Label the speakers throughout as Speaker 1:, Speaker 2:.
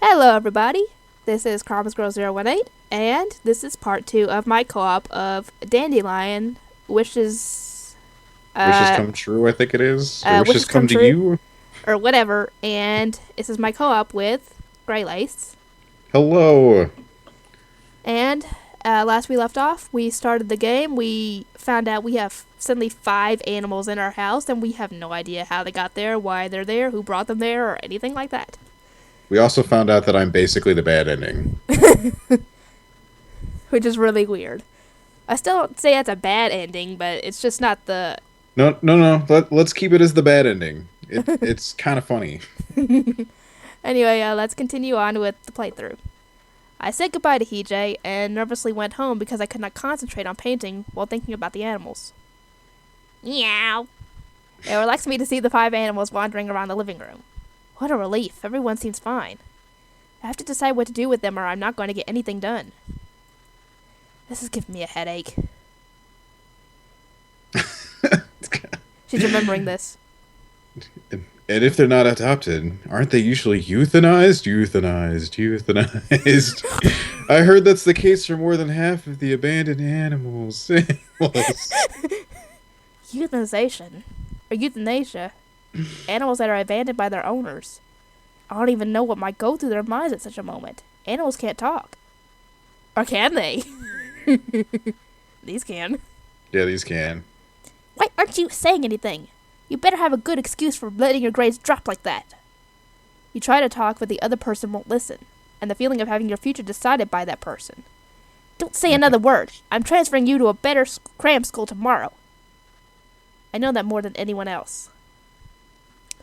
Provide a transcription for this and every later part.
Speaker 1: Hello everybody, this is Girl018 and this is part 2 of my co-op of Dandelion, wishes,
Speaker 2: Wishes come true, I think it is. Or wishes
Speaker 1: wishes come
Speaker 2: come to
Speaker 1: true,
Speaker 2: you.
Speaker 1: or whatever, and this is my co-op with Greylace.
Speaker 2: Hello.
Speaker 1: And last we left off, we started the game, we found out we have suddenly 5 animals in our house, and we have no idea how they got there, why they're there, who brought them there, or anything like that.
Speaker 2: We also found out that I'm basically the bad ending.
Speaker 1: Which is really weird. I still don't say it's a bad ending, but it's just not the...
Speaker 2: No. Let's keep it as the bad ending. It's kind of funny.
Speaker 1: Anyway, let's continue on with the playthrough. I said goodbye to Hijay and nervously went home because I could not concentrate on painting while thinking about the animals. Meow. It relaxed me to see the 5 animals wandering around the living room. What a relief. Everyone seems fine. I have to decide what to do with them or I'm not going to get anything done. This is giving me a headache. She's remembering this.
Speaker 2: And if they're not adopted, aren't they usually euthanized? I heard that's the case for more than half of the abandoned animals.
Speaker 1: Euthanization. Or euthanasia. Animals that are abandoned by their owners. I don't even know what might go through their minds at such a moment. Animals can't talk. Or can they? These can.
Speaker 2: Yeah, these can.
Speaker 1: Why aren't you saying anything? You better have a good excuse for letting your grades drop like that. You try to talk, but the other person won't listen. And the feeling of having your future decided by that person. Don't say another word. I'm transferring you to a better cram school tomorrow. I know that more than anyone else.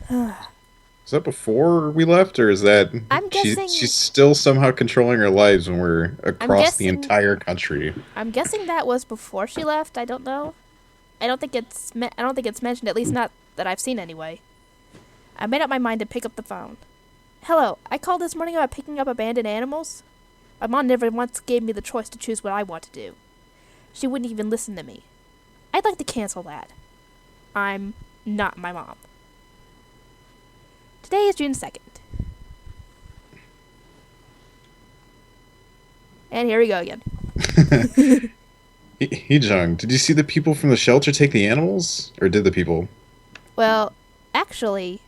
Speaker 2: Is that before we left, or is that
Speaker 1: I'm guessing
Speaker 2: she's still somehow controlling our lives when we're across the
Speaker 1: guessing
Speaker 2: entire country?
Speaker 1: I'm guessing that was before she left. I don't know. I don't think it's mentioned, at least not that I've seen anyway. I made up my mind to pick up the phone. Hello, I called this morning about picking up abandoned animals. My mom never once gave me the choice to choose what I want to do. She wouldn't even listen to me. I'd like to cancel that. I'm not my mom. Today is June 2nd. And here we go again.
Speaker 2: Hee-jung, did you see the people from the shelter take the animals? Or did the people?
Speaker 1: Well, actually...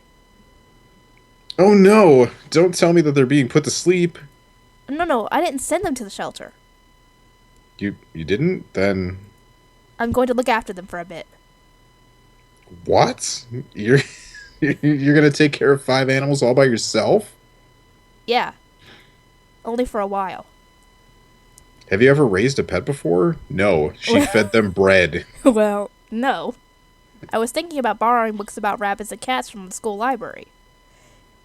Speaker 2: Oh no! Don't tell me that they're being put to sleep.
Speaker 1: No, I didn't send them to the shelter.
Speaker 2: You didn't? Then...
Speaker 1: I'm going to look after them for a bit.
Speaker 2: What? You're gonna take care of 5 animals all by yourself?
Speaker 1: Yeah. Only for a while.
Speaker 2: Have you ever raised a pet before? No, she fed them bread.
Speaker 1: Well, no. I was thinking about borrowing books about rabbits and cats from the school library.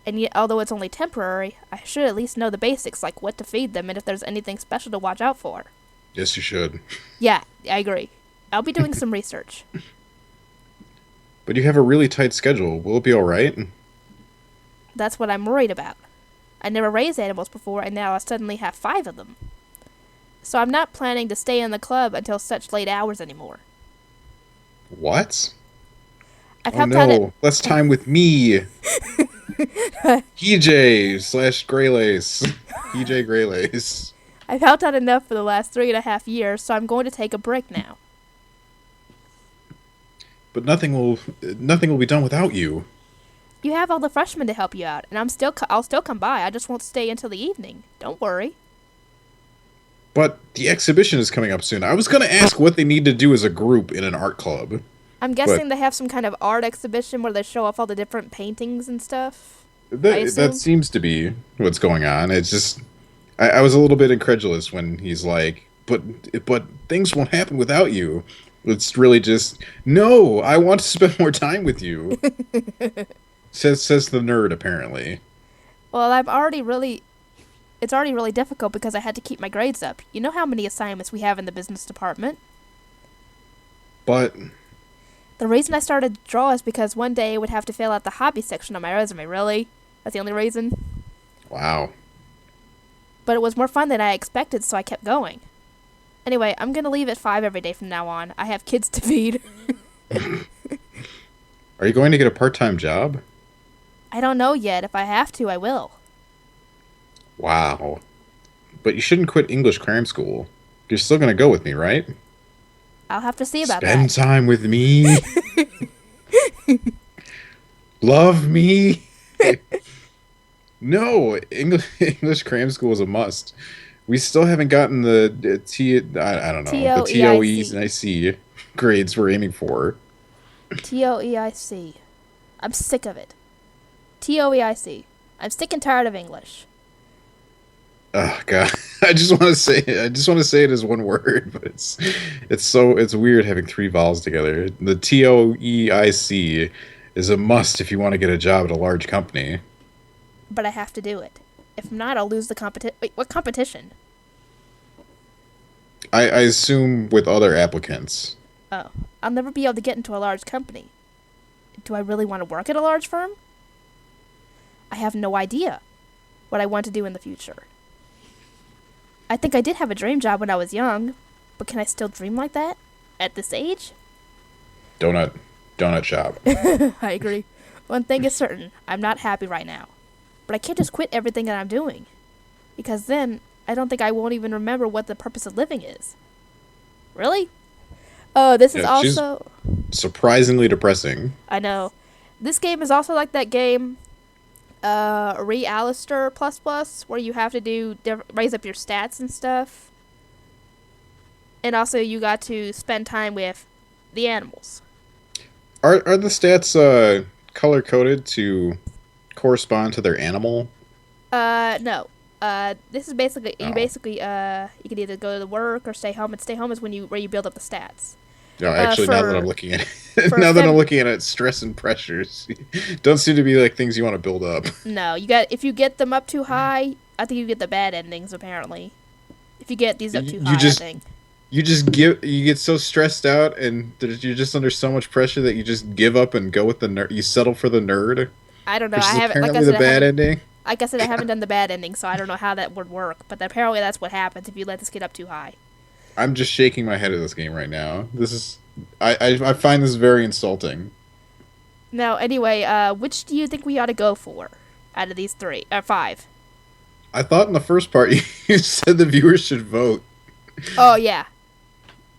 Speaker 1: And yet, although it's only temporary, I should at least know the basics, like what to feed them and if there's anything special to watch out for.
Speaker 2: Yes, you should.
Speaker 1: Yeah, I agree. I'll be doing some research.
Speaker 2: But you have a really tight schedule. Will it be alright?
Speaker 1: That's what I'm worried about. I never raised animals before, and now I suddenly have 5 of them. So I'm not planning to stay in the club until such late hours anymore.
Speaker 2: What?
Speaker 1: I've
Speaker 2: oh
Speaker 1: helped
Speaker 2: no,
Speaker 1: out
Speaker 2: less time with me. EJ/Greylace. EJ Greylace.
Speaker 1: I've helped out enough for the last 3.5 years, so I'm going to take a break now.
Speaker 2: But nothing will be done without you.
Speaker 1: You have all the freshmen to help you out, and I'll still come by. I just won't stay until the evening. Don't worry.
Speaker 2: But the exhibition is coming up soon. I was going to ask what they need to do as a group in an art club.
Speaker 1: I'm guessing they have some kind of art exhibition where they show off all the different paintings and stuff.
Speaker 2: That seems to be what's going on. It's just... I was a little bit incredulous when he's like, but things won't happen without you. It's really just, no, I want to spend more time with you. says the nerd, apparently.
Speaker 1: Well, it's already really difficult because I had to keep my grades up. You know how many assignments we have in the business department?
Speaker 2: But...
Speaker 1: The reason I started to draw is because one day I would have to fill out the hobby section on my resume, really? That's the only reason?
Speaker 2: Wow.
Speaker 1: But it was more fun than I expected, so I kept going. Anyway, I'm gonna leave at 5 every day from now on. I have kids to feed.
Speaker 2: Are you going to get a part-time job?
Speaker 1: I don't know yet. If I have to, I will.
Speaker 2: Wow. But you shouldn't quit English cram school. You're still going to go with me, right?
Speaker 1: I'll have to see about that.
Speaker 2: Spend time with me. Love me. No, English English cram school is a must. We still haven't gotten the I don't know, the TOEs
Speaker 1: TOEIC.
Speaker 2: and IC grades we're aiming for.
Speaker 1: TOEIC. I'm sick of it. TOEIC. I'm sick and tired of English.
Speaker 2: Oh God, I just want to say it as one word, but it's weird having three vowels together. The TOEIC is a must if you want to get a job at a large company.
Speaker 1: But I have to do it. If not, I'll lose the competition. Wait, what competition?
Speaker 2: I assume with other applicants.
Speaker 1: Oh, I'll never be able to get into a large company. Do I really want to work at a large firm? I have no idea what I want to do in the future. I think I did have a dream job when I was young, but can I still dream like that at this age?
Speaker 2: Donut shop.
Speaker 1: I agree. One thing is certain, I'm not happy right now. But I can't just quit everything that I'm doing. Because then, I don't think I won't even remember what the purpose of living is. Really? Oh, this is also...
Speaker 2: surprisingly depressing.
Speaker 1: I know. This game is also like that game, Re-Alistair ++, where you have to raise up your stats and stuff. And also you got to spend time with the animals.
Speaker 2: Are the stats color coded to correspond to their animal?
Speaker 1: No. This is basically you can either go to work or stay home, and stay home is where you build up the stats.
Speaker 2: No, actually, now that I'm looking at it, I'm looking at it, stress and pressures don't seem to be like things you want to build up.
Speaker 1: No, if you get them up too high, I think you get the bad endings. Apparently, if you get these up too high, I think.
Speaker 2: You get so stressed out, and you're just under so much pressure that you just give up and go with the nerd. You settle for the nerd.
Speaker 1: I don't know.
Speaker 2: Which
Speaker 1: I
Speaker 2: is
Speaker 1: haven't. Like I
Speaker 2: apparently
Speaker 1: said,
Speaker 2: the bad ending.
Speaker 1: Like I said, I haven't done the bad ending, so I don't know how that would work. But apparently, that's what happens if you let this get up too high.
Speaker 2: I'm just shaking my head at this game right now. This is, I find this very insulting.
Speaker 1: Now, anyway, which do you think we ought to go for out of these five?
Speaker 2: I thought in the first part you said the viewers should vote.
Speaker 1: Oh yeah.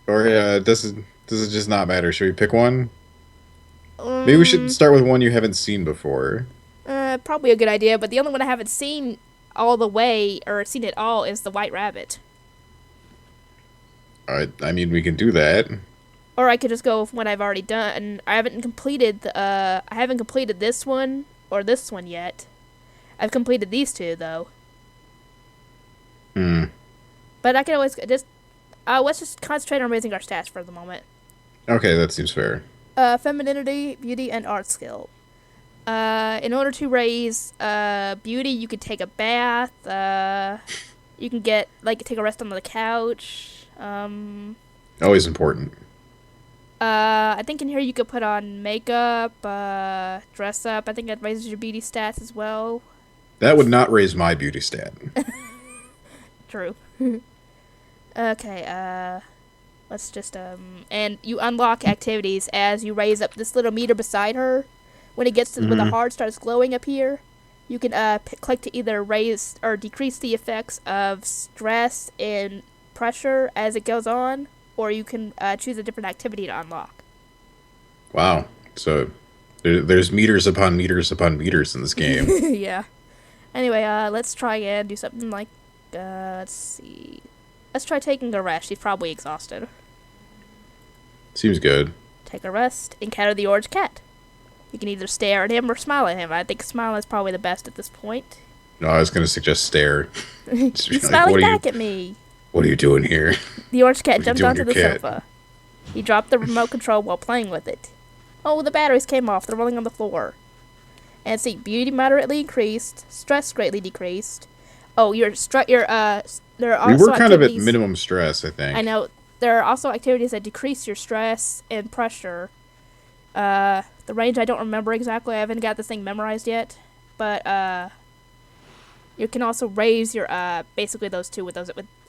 Speaker 2: Or does it just not matter? Should we pick one? Maybe we should start with one you haven't seen before.
Speaker 1: Probably a good idea, but the only one I haven't seen all the way, or seen it all, is the White Rabbit.
Speaker 2: I mean, we can do that.
Speaker 1: Or I could just go with one I've already done. I haven't completed this one or this one yet. I've completed these two though. But I can always let's just concentrate on raising our stats for the moment.
Speaker 2: Okay, that seems fair.
Speaker 1: Femininity, beauty, and art skill. In order to raise beauty, you could take a bath. You can take a rest on the couch.
Speaker 2: Always important.
Speaker 1: I think in here you could put on makeup, dress up. I think that raises your beauty stats as well.
Speaker 2: That would not raise my beauty stat.
Speaker 1: True. Okay, let's just, and you unlock activities as you raise up this little meter beside her. When it gets to when the heart starts glowing up here, you can click to either raise or decrease the effects of stress and pressure as it goes on, or you can choose a different activity to unlock.
Speaker 2: Wow. So there's meters upon meters upon meters in this game.
Speaker 1: Yeah. Anyway, let's try and do something like, let's see. Let's try taking a rest. She's probably exhausted.
Speaker 2: Seems good.
Speaker 1: Take a rest. Encounter the orange cat. You can either stare at him or smile at him. I think smiling is probably the best at this point.
Speaker 2: No, I was going to suggest stare.
Speaker 1: He's smiling back at me.
Speaker 2: What are you doing here?
Speaker 1: The orange cat jumped onto the sofa. He dropped the remote control while playing with it. Oh, the batteries came off. They're rolling on the floor. And see, beauty moderately increased, stress greatly decreased. Oh, there are also
Speaker 2: we were kind of at
Speaker 1: activities-
Speaker 2: minimum stress, I think.
Speaker 1: I know. There are also activities that decrease your stress and pressure. The range I don't remember exactly. I haven't got this thing memorized yet. But you can also raise your basically those two with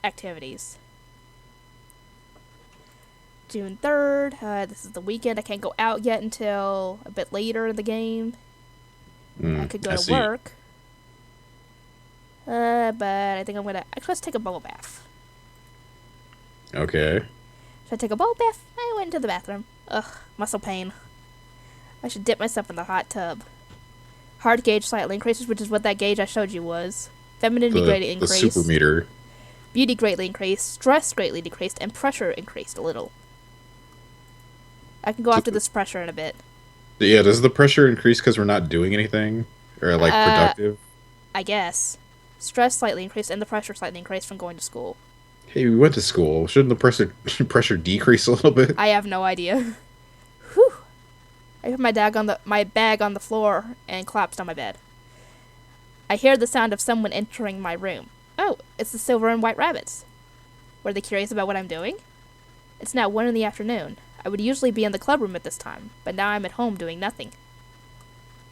Speaker 1: activities. June 3rd. This is the weekend. I can't go out yet until a bit later in the game. I could go to work. But I think I'm gonna... Actually, let's take a bubble bath.
Speaker 2: Okay.
Speaker 1: Should I take a bubble bath? I went into the bathroom. Ugh, muscle pain. I should dip myself in the hot tub. Heart gauge slightly increases, which is what that gauge I showed you was. Femininity greatly
Speaker 2: The
Speaker 1: increased.
Speaker 2: super meter.
Speaker 1: Beauty greatly increased. Stress greatly decreased. And pressure increased a little. I can go after this pressure in a bit.
Speaker 2: Yeah, does the pressure increase because we're not doing anything? Or, like, productive?
Speaker 1: I guess. Stress slightly increased and the pressure slightly increased from going to school.
Speaker 2: Hey, we went to school. Shouldn't the pressure decrease a little bit?
Speaker 1: I have no idea. Whew. I put my bag on the floor and collapsed on my bed. I hear the sound of someone entering my room. Oh, it's the silver and white rabbits. Were they curious about what I'm doing? It's now 1 in the afternoon. I would usually be in the clubroom at this time, but now I'm at home doing nothing.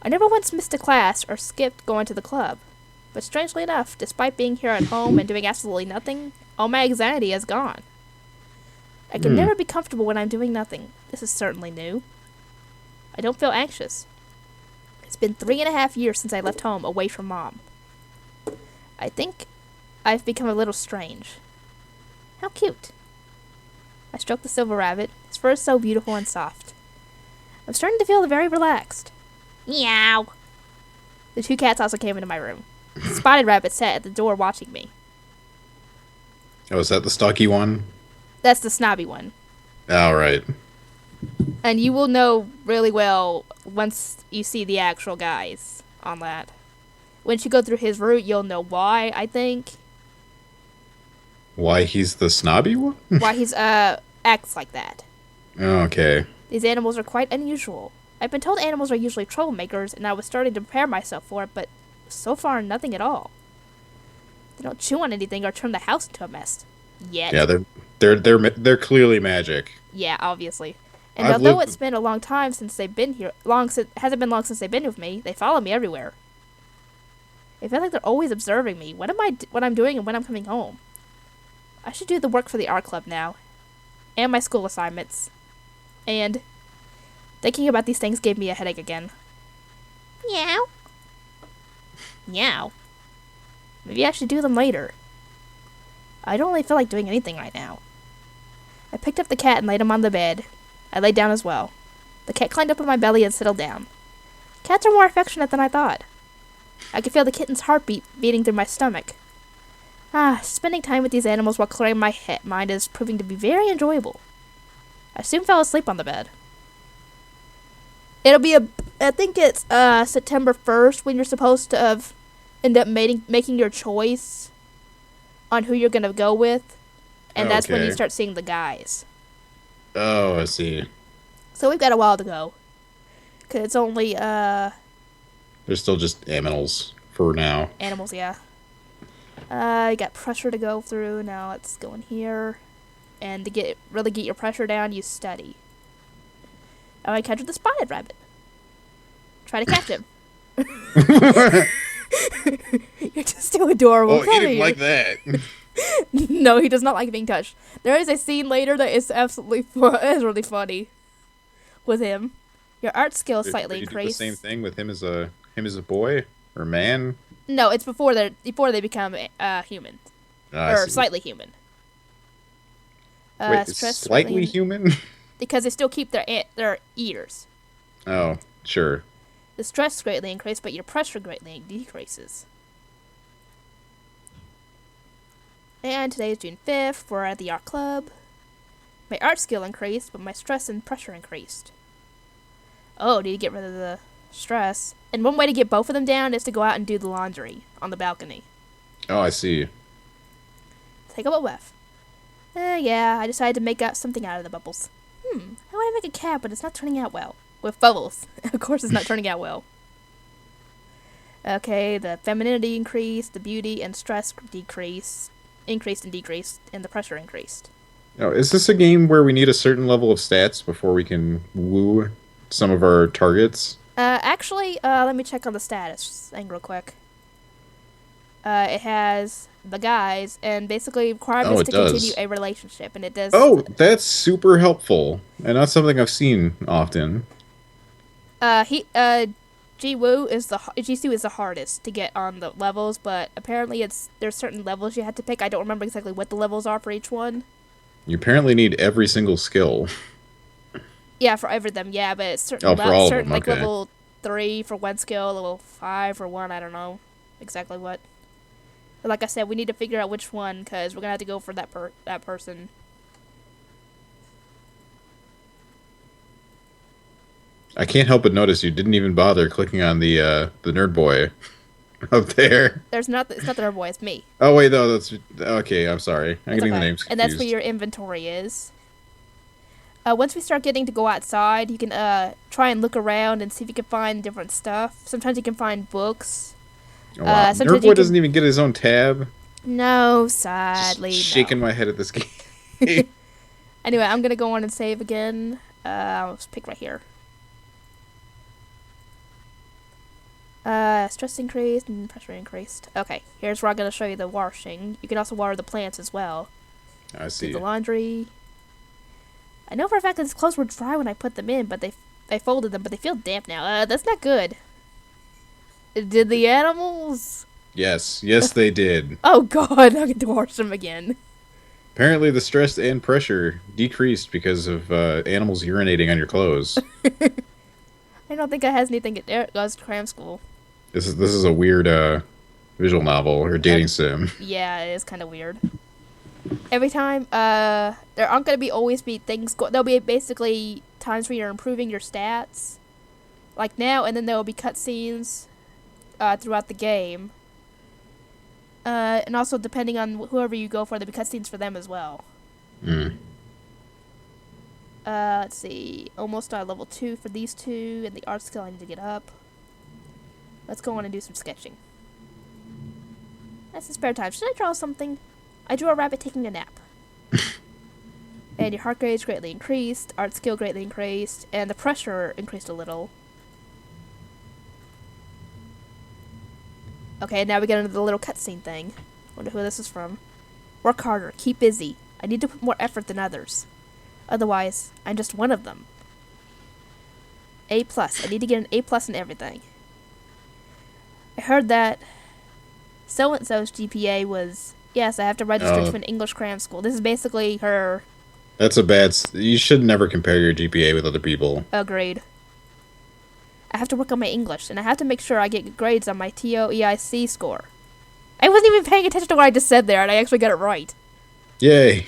Speaker 1: I never once missed a class or skipped going to the club. But strangely enough, despite being here at home and doing absolutely nothing, all my anxiety is gone. I can never be comfortable when I'm doing nothing. This is certainly new. I don't feel anxious. It's been 3.5 years since I left home away from Mom. I think I've become a little strange. How cute. I stroke the silver rabbit. His fur is so beautiful and soft. I'm starting to feel very relaxed. Meow. The 2 cats also came into my room. The spotted rabbit sat at the door watching me.
Speaker 2: Oh, is that the stocky one?
Speaker 1: That's the snobby one.
Speaker 2: All right.
Speaker 1: And you will know really well once you see the actual guys on that. Once you go through his route, you'll know why, I think.
Speaker 2: Why he's the snobby one?
Speaker 1: Why he's, acts like that.
Speaker 2: Okay.
Speaker 1: These animals are quite unusual. I've been told animals are usually troublemakers, and I was starting to prepare myself for it, but so far, nothing at all. They don't chew on anything or turn the house into a mess. Yet.
Speaker 2: Yeah, they're clearly magic.
Speaker 1: Yeah, obviously. And although it's been a long time since they've been here, hasn't been long since they've been with me, they follow me everywhere. I feel like they're always observing me. What I'm doing and when I'm coming home. I should do the work for the art club now. And my school assignments. And thinking about these things gave me a headache again. Meow. Meow. Maybe I should do them later. I don't really feel like doing anything right now. I picked up the cat and laid him on the bed. I laid down as well. The cat climbed up on my belly and settled down. Cats are more affectionate than I thought. I could feel the kitten's heartbeat beating through my stomach. Spending time with these animals while clearing my mind is proving to be very enjoyable. I soon fell asleep on the bed. I think it's September 1st when you're supposed to end up making your choice on who you're going to go with. And that's when you start seeing the guys.
Speaker 2: Oh, I see.
Speaker 1: So we've got a while to go. Because it's only,
Speaker 2: They're still just animals for now.
Speaker 1: Animals, yeah. You got pressure to go through. Now let's go in here. And to really get your pressure down, you study. Oh, I captured the spotted rabbit. Try to catch him. You're just too adorable.
Speaker 2: Oh, he didn't like that.
Speaker 1: No, he does not like being touched. There is a scene later that is absolutely really funny with him. Your art skills slightly increase.
Speaker 2: Do the same thing with him as a boy or man?
Speaker 1: No, it's before they become human or slightly human.
Speaker 2: Wait, slightly human?
Speaker 1: Because they still keep their ears.
Speaker 2: Oh, sure.
Speaker 1: The stress greatly increases, but your pressure greatly decreases. And today is June 5th. We're at the art club. My art skill increased, but my stress and pressure increased. Oh, need to get rid of the stress. And one way to get both of them down is to go out and do the laundry on the balcony.
Speaker 2: Oh, I see.
Speaker 1: Take a bubble bath. Yeah, I decided to make something out of the bubbles. I want to make a cat, but it's not turning out well. With bubbles. Of course it's not turning out well. Okay, the femininity increased, the beauty and stress increased and decreased, and the pressure increased.
Speaker 2: Oh, is this a game where we need a certain level of stats before we can woo some of our targets?
Speaker 1: Actually, let me check on the status thing real quick. It has the guys, and basically requirements to continue a relationship, and it does...
Speaker 2: Oh, that's super helpful, and not something I've seen often.
Speaker 1: Jiwoo is Jisoo is the hardest to get on the levels, but apparently there's certain levels you have to pick. I don't remember exactly what the levels are for each one.
Speaker 2: You apparently need every single skill.
Speaker 1: Yeah, for every them, yeah, but it's
Speaker 2: Oh, for all of them,
Speaker 1: like
Speaker 2: okay.
Speaker 1: level 3 for one skill, level 5 for one. I don't know exactly what. But like I said, we need to figure out which one because we're gonna have to go for that person.
Speaker 2: I can't help but notice you didn't even bother clicking on the nerd boy up there.
Speaker 1: It's not the nerd boy, it's me.
Speaker 2: Oh wait, no, that's okay. I'm sorry. I'm
Speaker 1: It's
Speaker 2: getting the
Speaker 1: okay,
Speaker 2: names
Speaker 1: and that's where
Speaker 2: confused.
Speaker 1: your inventory is. Once we start getting to go outside, you can try and look around and see if you can find different stuff. Sometimes you can find books.
Speaker 2: Oh, wow.
Speaker 1: Sometimes
Speaker 2: Nerd boy doesn't even get his own tab.
Speaker 1: No, sadly,
Speaker 2: Just shaking
Speaker 1: no.
Speaker 2: my head at this game.
Speaker 1: Anyway, I'm gonna go on and save again. I'll just pick right here. Stress increased and pressure increased. Okay, here's where I'm gonna show you the washing. You can also water the plants as well.
Speaker 2: I see.
Speaker 1: Do the laundry. I know for a fact that his clothes were dry when I put them in, but I folded them, but they feel damp now. That's not good. Did the animals?
Speaker 2: Yes, they did.
Speaker 1: Oh god, I get to wash them again.
Speaker 2: Apparently, the stress and pressure decreased because of animals urinating on your clothes.
Speaker 1: I don't think it has anything. There it goes to cram school.
Speaker 2: This is a weird visual novel or dating sim.
Speaker 1: Yeah, it is kind of weird. Every time, there aren't going to always be things. There'll be basically times where you're improving your stats, like now, and then there will be cutscenes throughout the game. And also, depending on whoever you go for, there'll be cutscenes for them as well.
Speaker 2: Mm.
Speaker 1: Let's see. Almost level 2 for these two, and the art skill I need to get up. Let's go on and do some sketching. That's the spare time. Should I draw something? I drew a rabbit taking a nap. And your heart rate greatly increased, art skill greatly increased, and the pressure increased a little. Okay, now we get into the little cutscene thing. Wonder who this is from. Work harder, keep busy. I need to put more effort than others. Otherwise, I'm just one of them. A+. I need to get an A+ in everything. I heard that so-and-so's GPA was... Yes, I have to register to an English cram school. This is basically her...
Speaker 2: That's you should never compare your GPA with other people.
Speaker 1: Agreed. I have to work on my English, and I have to make sure I get good grades on my TOEIC score. I wasn't even paying attention to what I just said there, and I actually got it right.
Speaker 2: Yay.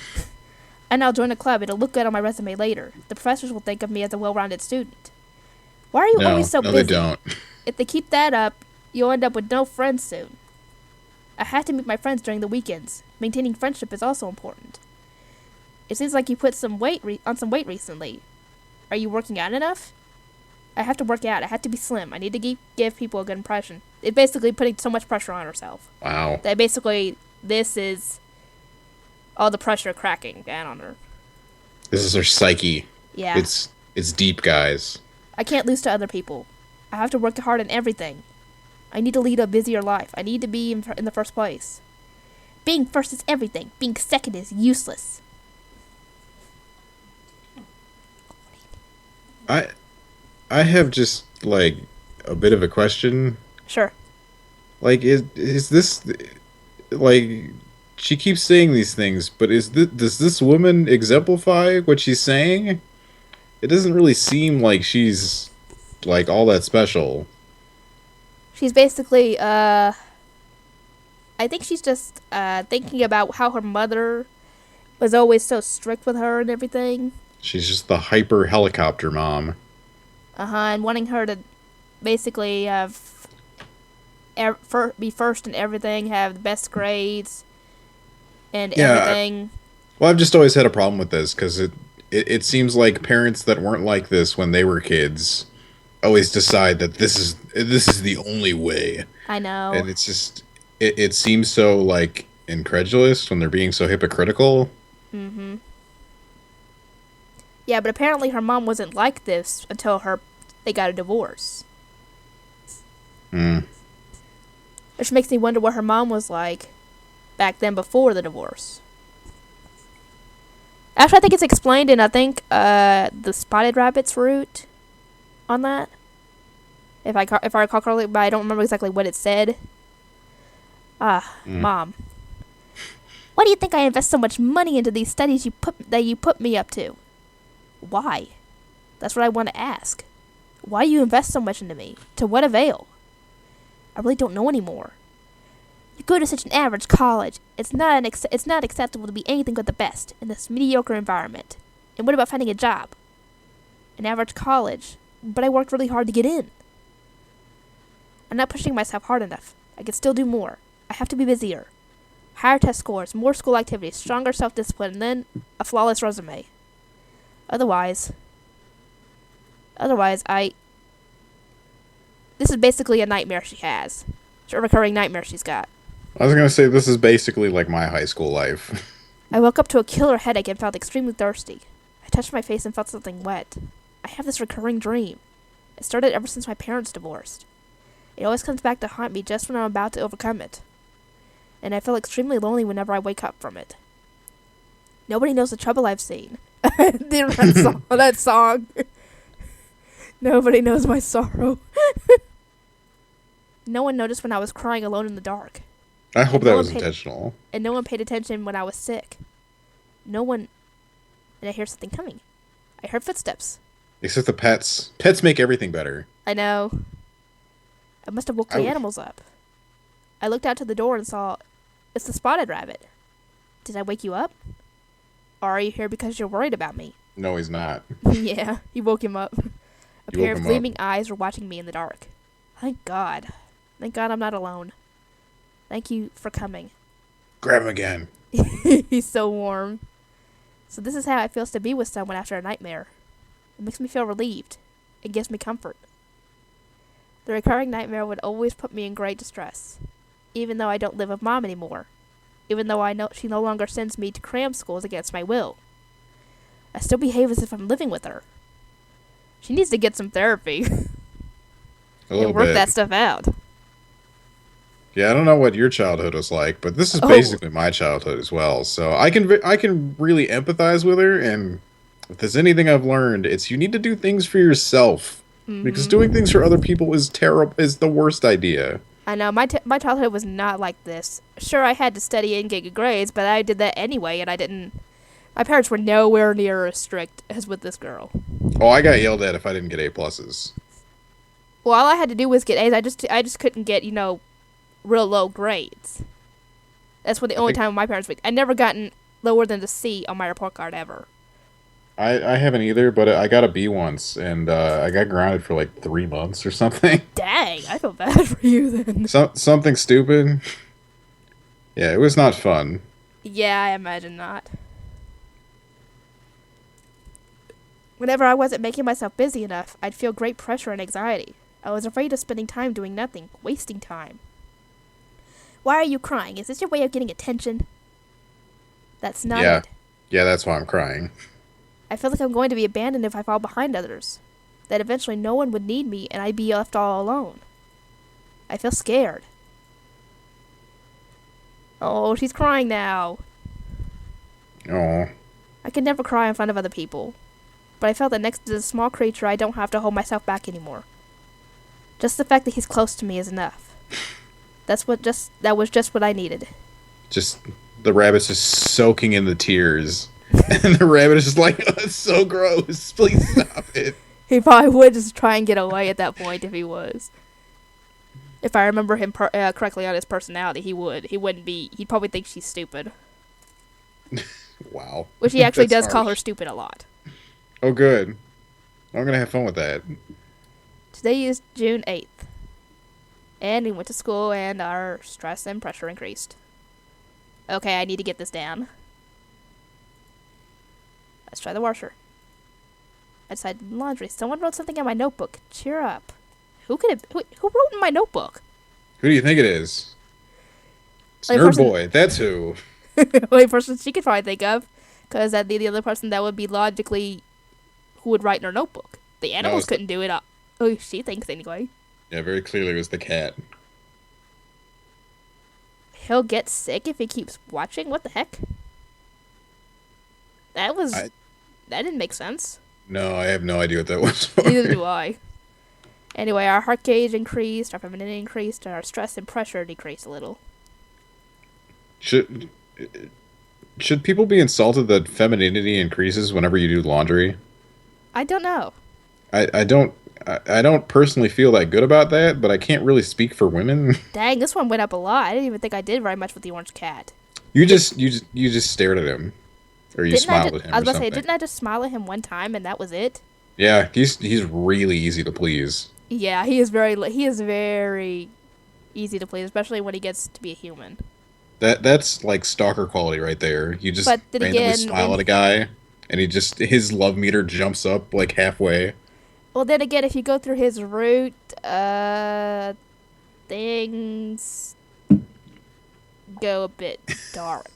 Speaker 1: And I'll join a club. It'll look good on my resume later. The professors will think of me as a well-rounded student. Why are you always so busy?
Speaker 2: No, they don't.
Speaker 1: If they keep that up, you'll end up with no friends soon. I have to meet my friends during the weekends. Maintaining friendship is also important. It seems like you put some weight on some weight recently. Are you working out enough? I have to work out. I have to be slim. I need to give people a good impression. It's basically putting so much pressure on herself.
Speaker 2: Wow.
Speaker 1: That basically, this is all the pressure cracking down on her.
Speaker 2: This is her psyche.
Speaker 1: Yeah.
Speaker 2: It's deep, guys.
Speaker 1: I can't lose to other people. I have to work hard in everything. I need to lead a busier life. I need to be in the first place. Being first is everything. Being second is useless.
Speaker 2: I have just like a bit of a question.
Speaker 1: Sure.
Speaker 2: Like is this like she keeps saying these things, but does this woman exemplify what she's saying? It doesn't really seem like she's like all that special.
Speaker 1: She's basically I think she's just thinking about how her mother was always so strict with her and everything.
Speaker 2: She's just the hyper helicopter mom.
Speaker 1: And wanting her to basically have be first in everything, have the best grades and everything.
Speaker 2: Well, I've just always had a problem with this because it seems like parents that weren't like this when they were kids always decide that this is the only way.
Speaker 1: I know.
Speaker 2: And it's just it seems so like incredulous when they're being so hypocritical.
Speaker 1: Mhm. Yeah, but apparently her mom wasn't like this until they got a divorce. Which makes me wonder what her mom was like back then before the divorce. Actually, I think it's explained in, the Spotted Rabbit's route on that. if I recall correctly, but I don't remember exactly what it said. Mom. Why do you think I invest so much money into these studies you put me up to? Why? That's what I want to ask. Why do you invest so much into me? To what avail? I really don't know anymore. You go to such an average college. It's not acceptable to be anything but the best in this mediocre environment. And what about finding a job? An average college, but I worked really hard to get in. I'm not pushing myself hard enough. I can still do more. I have to be busier. Higher test scores, more school activities, stronger self-discipline, and then a flawless resume. Otherwise, this is basically a nightmare she has. It's a recurring nightmare she's got.
Speaker 2: I was going to say, this is basically like my high school life.
Speaker 1: I woke up to a killer headache and felt extremely thirsty. I touched my face and felt something wet. I have this recurring dream. It started ever since my parents divorced. It always comes back to haunt me just when I'm about to overcome it. And I feel extremely lonely whenever I wake up from it. Nobody knows the trouble I've seen. that song. Nobody knows my sorrow. No one noticed when I was crying alone in the dark.
Speaker 2: I hope that was intentional.
Speaker 1: And no one paid attention when I was sick. No one... And I hear something coming. I heard footsteps.
Speaker 2: Except the pets. Pets make everything better.
Speaker 1: I know. I must have woke the animals up. I looked out to the door and saw... It's the spotted rabbit. Did I wake you up? Or are you here because you're worried about me?
Speaker 2: No, he's not.
Speaker 1: Yeah, you woke him up. A pair of gleaming eyes were watching me in the dark. Thank God. Thank God I'm not alone. Thank you for coming.
Speaker 2: Grab him again.
Speaker 1: He's so warm. So this is how it feels to be with someone after a nightmare. It makes me feel relieved. It gives me comfort. The recurring nightmare would always put me in great distress. Even though I don't live with Mom anymore. Even though I know she no longer sends me to cram schools against my will. I still behave as if I'm living with her. She needs to get some therapy. And work that stuff out.
Speaker 2: Yeah, I don't know what your childhood was like, but this is basically my childhood as well. So I can really empathize with her, and if there's anything I've learned, it's you need to do things for yourself. Mm-hmm. Because doing things for other people is the worst idea.
Speaker 1: I know, my childhood was not like this. Sure, I had to study and get good grades, but I did that anyway, and I didn't... My parents were nowhere near as strict as with this girl.
Speaker 2: Oh, I got yelled at if I didn't get A+.
Speaker 1: Well, all I had to do was get A's. I just couldn't get, real low grades. That's what the only time my parents... I never gotten lower than the C on my report card ever.
Speaker 2: I haven't either, but I got a B once, and I got grounded for like 3 months or something.
Speaker 1: Dang, I feel bad for you then.
Speaker 2: Something stupid. Yeah, it was not fun.
Speaker 1: Yeah, I imagine not. Whenever I wasn't making myself busy enough, I'd feel great pressure and anxiety. I was afraid of spending time doing nothing, wasting time. Why are you crying? Is this your way of getting attention? That's not it.
Speaker 2: Yeah, that's why I'm crying.
Speaker 1: I feel like I'm going to be abandoned if I fall behind others. That eventually no one would need me and I'd be left all alone. I feel scared. Oh, she's crying now.
Speaker 2: Oh.
Speaker 1: I could never cry in front of other people. But I felt that next to this small creature, I don't have to hold myself back anymore. Just the fact that he's close to me is enough. That was just what I needed.
Speaker 2: Just the rabbit's just soaking in the tears. And the rabbit is just like, oh, it's so gross. Please stop it.
Speaker 1: He probably would just try and get away at that point if he was. If I remember him correctly on his personality, he would. He'd probably think she's stupid.
Speaker 2: Wow.
Speaker 1: Which he actually does call her stupid a lot.
Speaker 2: Oh, good. I'm going to have fun with that.
Speaker 1: Today is June 8th. And we went to school and our stress and pressure increased. Okay, I need to get this down. Let's try the washer. I decided laundry. Someone wrote something in my notebook. Cheer up. Who wrote in my notebook?
Speaker 2: Who do you think it is? It's Nerd Boy. That's who.
Speaker 1: The only person she could probably think of. Because that'd be the other person that would be logically who would write in her notebook. The animals couldn't do it. Oh, she thinks anyway.
Speaker 2: Yeah, very clearly it was the cat.
Speaker 1: He'll get sick if he keeps watching? What the heck? That didn't make sense.
Speaker 2: No, I have no idea what that was
Speaker 1: for. Neither do I. Anyway, our heart gauge increased, our femininity increased, and our stress and pressure decreased a little.
Speaker 2: Should should people be insulted that femininity increases whenever you do laundry?
Speaker 1: I don't know.
Speaker 2: I don't personally feel that good about that, but I can't really speak for women.
Speaker 1: Dang, this one went up a lot. I didn't even think I did very much with the orange cat.
Speaker 2: You just stared at him, or you smiled at him.
Speaker 1: I was
Speaker 2: or
Speaker 1: about to say,
Speaker 2: something.
Speaker 1: didn't I just smile at him one time and that was it?
Speaker 2: Yeah, he's really easy to please.
Speaker 1: Yeah, he is very easy to please, especially when he gets to be a human.
Speaker 2: That's like stalker quality right there. You just
Speaker 1: But then
Speaker 2: randomly
Speaker 1: again,
Speaker 2: smile at a guy, and his love meter jumps up like halfway.
Speaker 1: Well, then again, if you go through his route, things go a bit dark.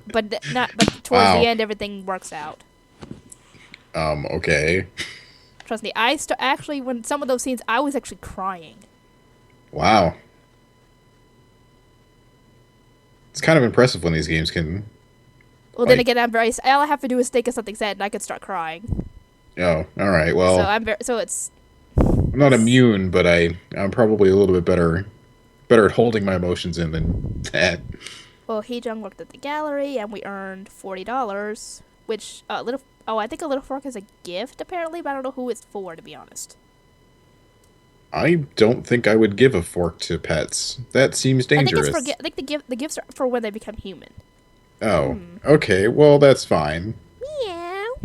Speaker 1: But towards
Speaker 2: Wow.
Speaker 1: the end, everything works out.
Speaker 2: Okay.
Speaker 1: Trust me, actually, when some of those scenes, I was actually crying.
Speaker 2: Wow. It's kind of impressive when these games can.
Speaker 1: Well, then again, all I have to do is think of something sad, and I could start crying.
Speaker 2: Oh, all right. Well,
Speaker 1: So it's.
Speaker 2: I'm not immune, but I'm probably a little bit better at holding my emotions in than that.
Speaker 1: Well, Heejung worked at the gallery, and we earned $40, which I think a little fork is a gift apparently, but I don't know who it's for, to be honest.
Speaker 2: I don't think I would give a fork to pets. That seems dangerous.
Speaker 1: I think the gifts are for when they become human.
Speaker 2: Oh, okay. Well, that's fine.
Speaker 1: Meow.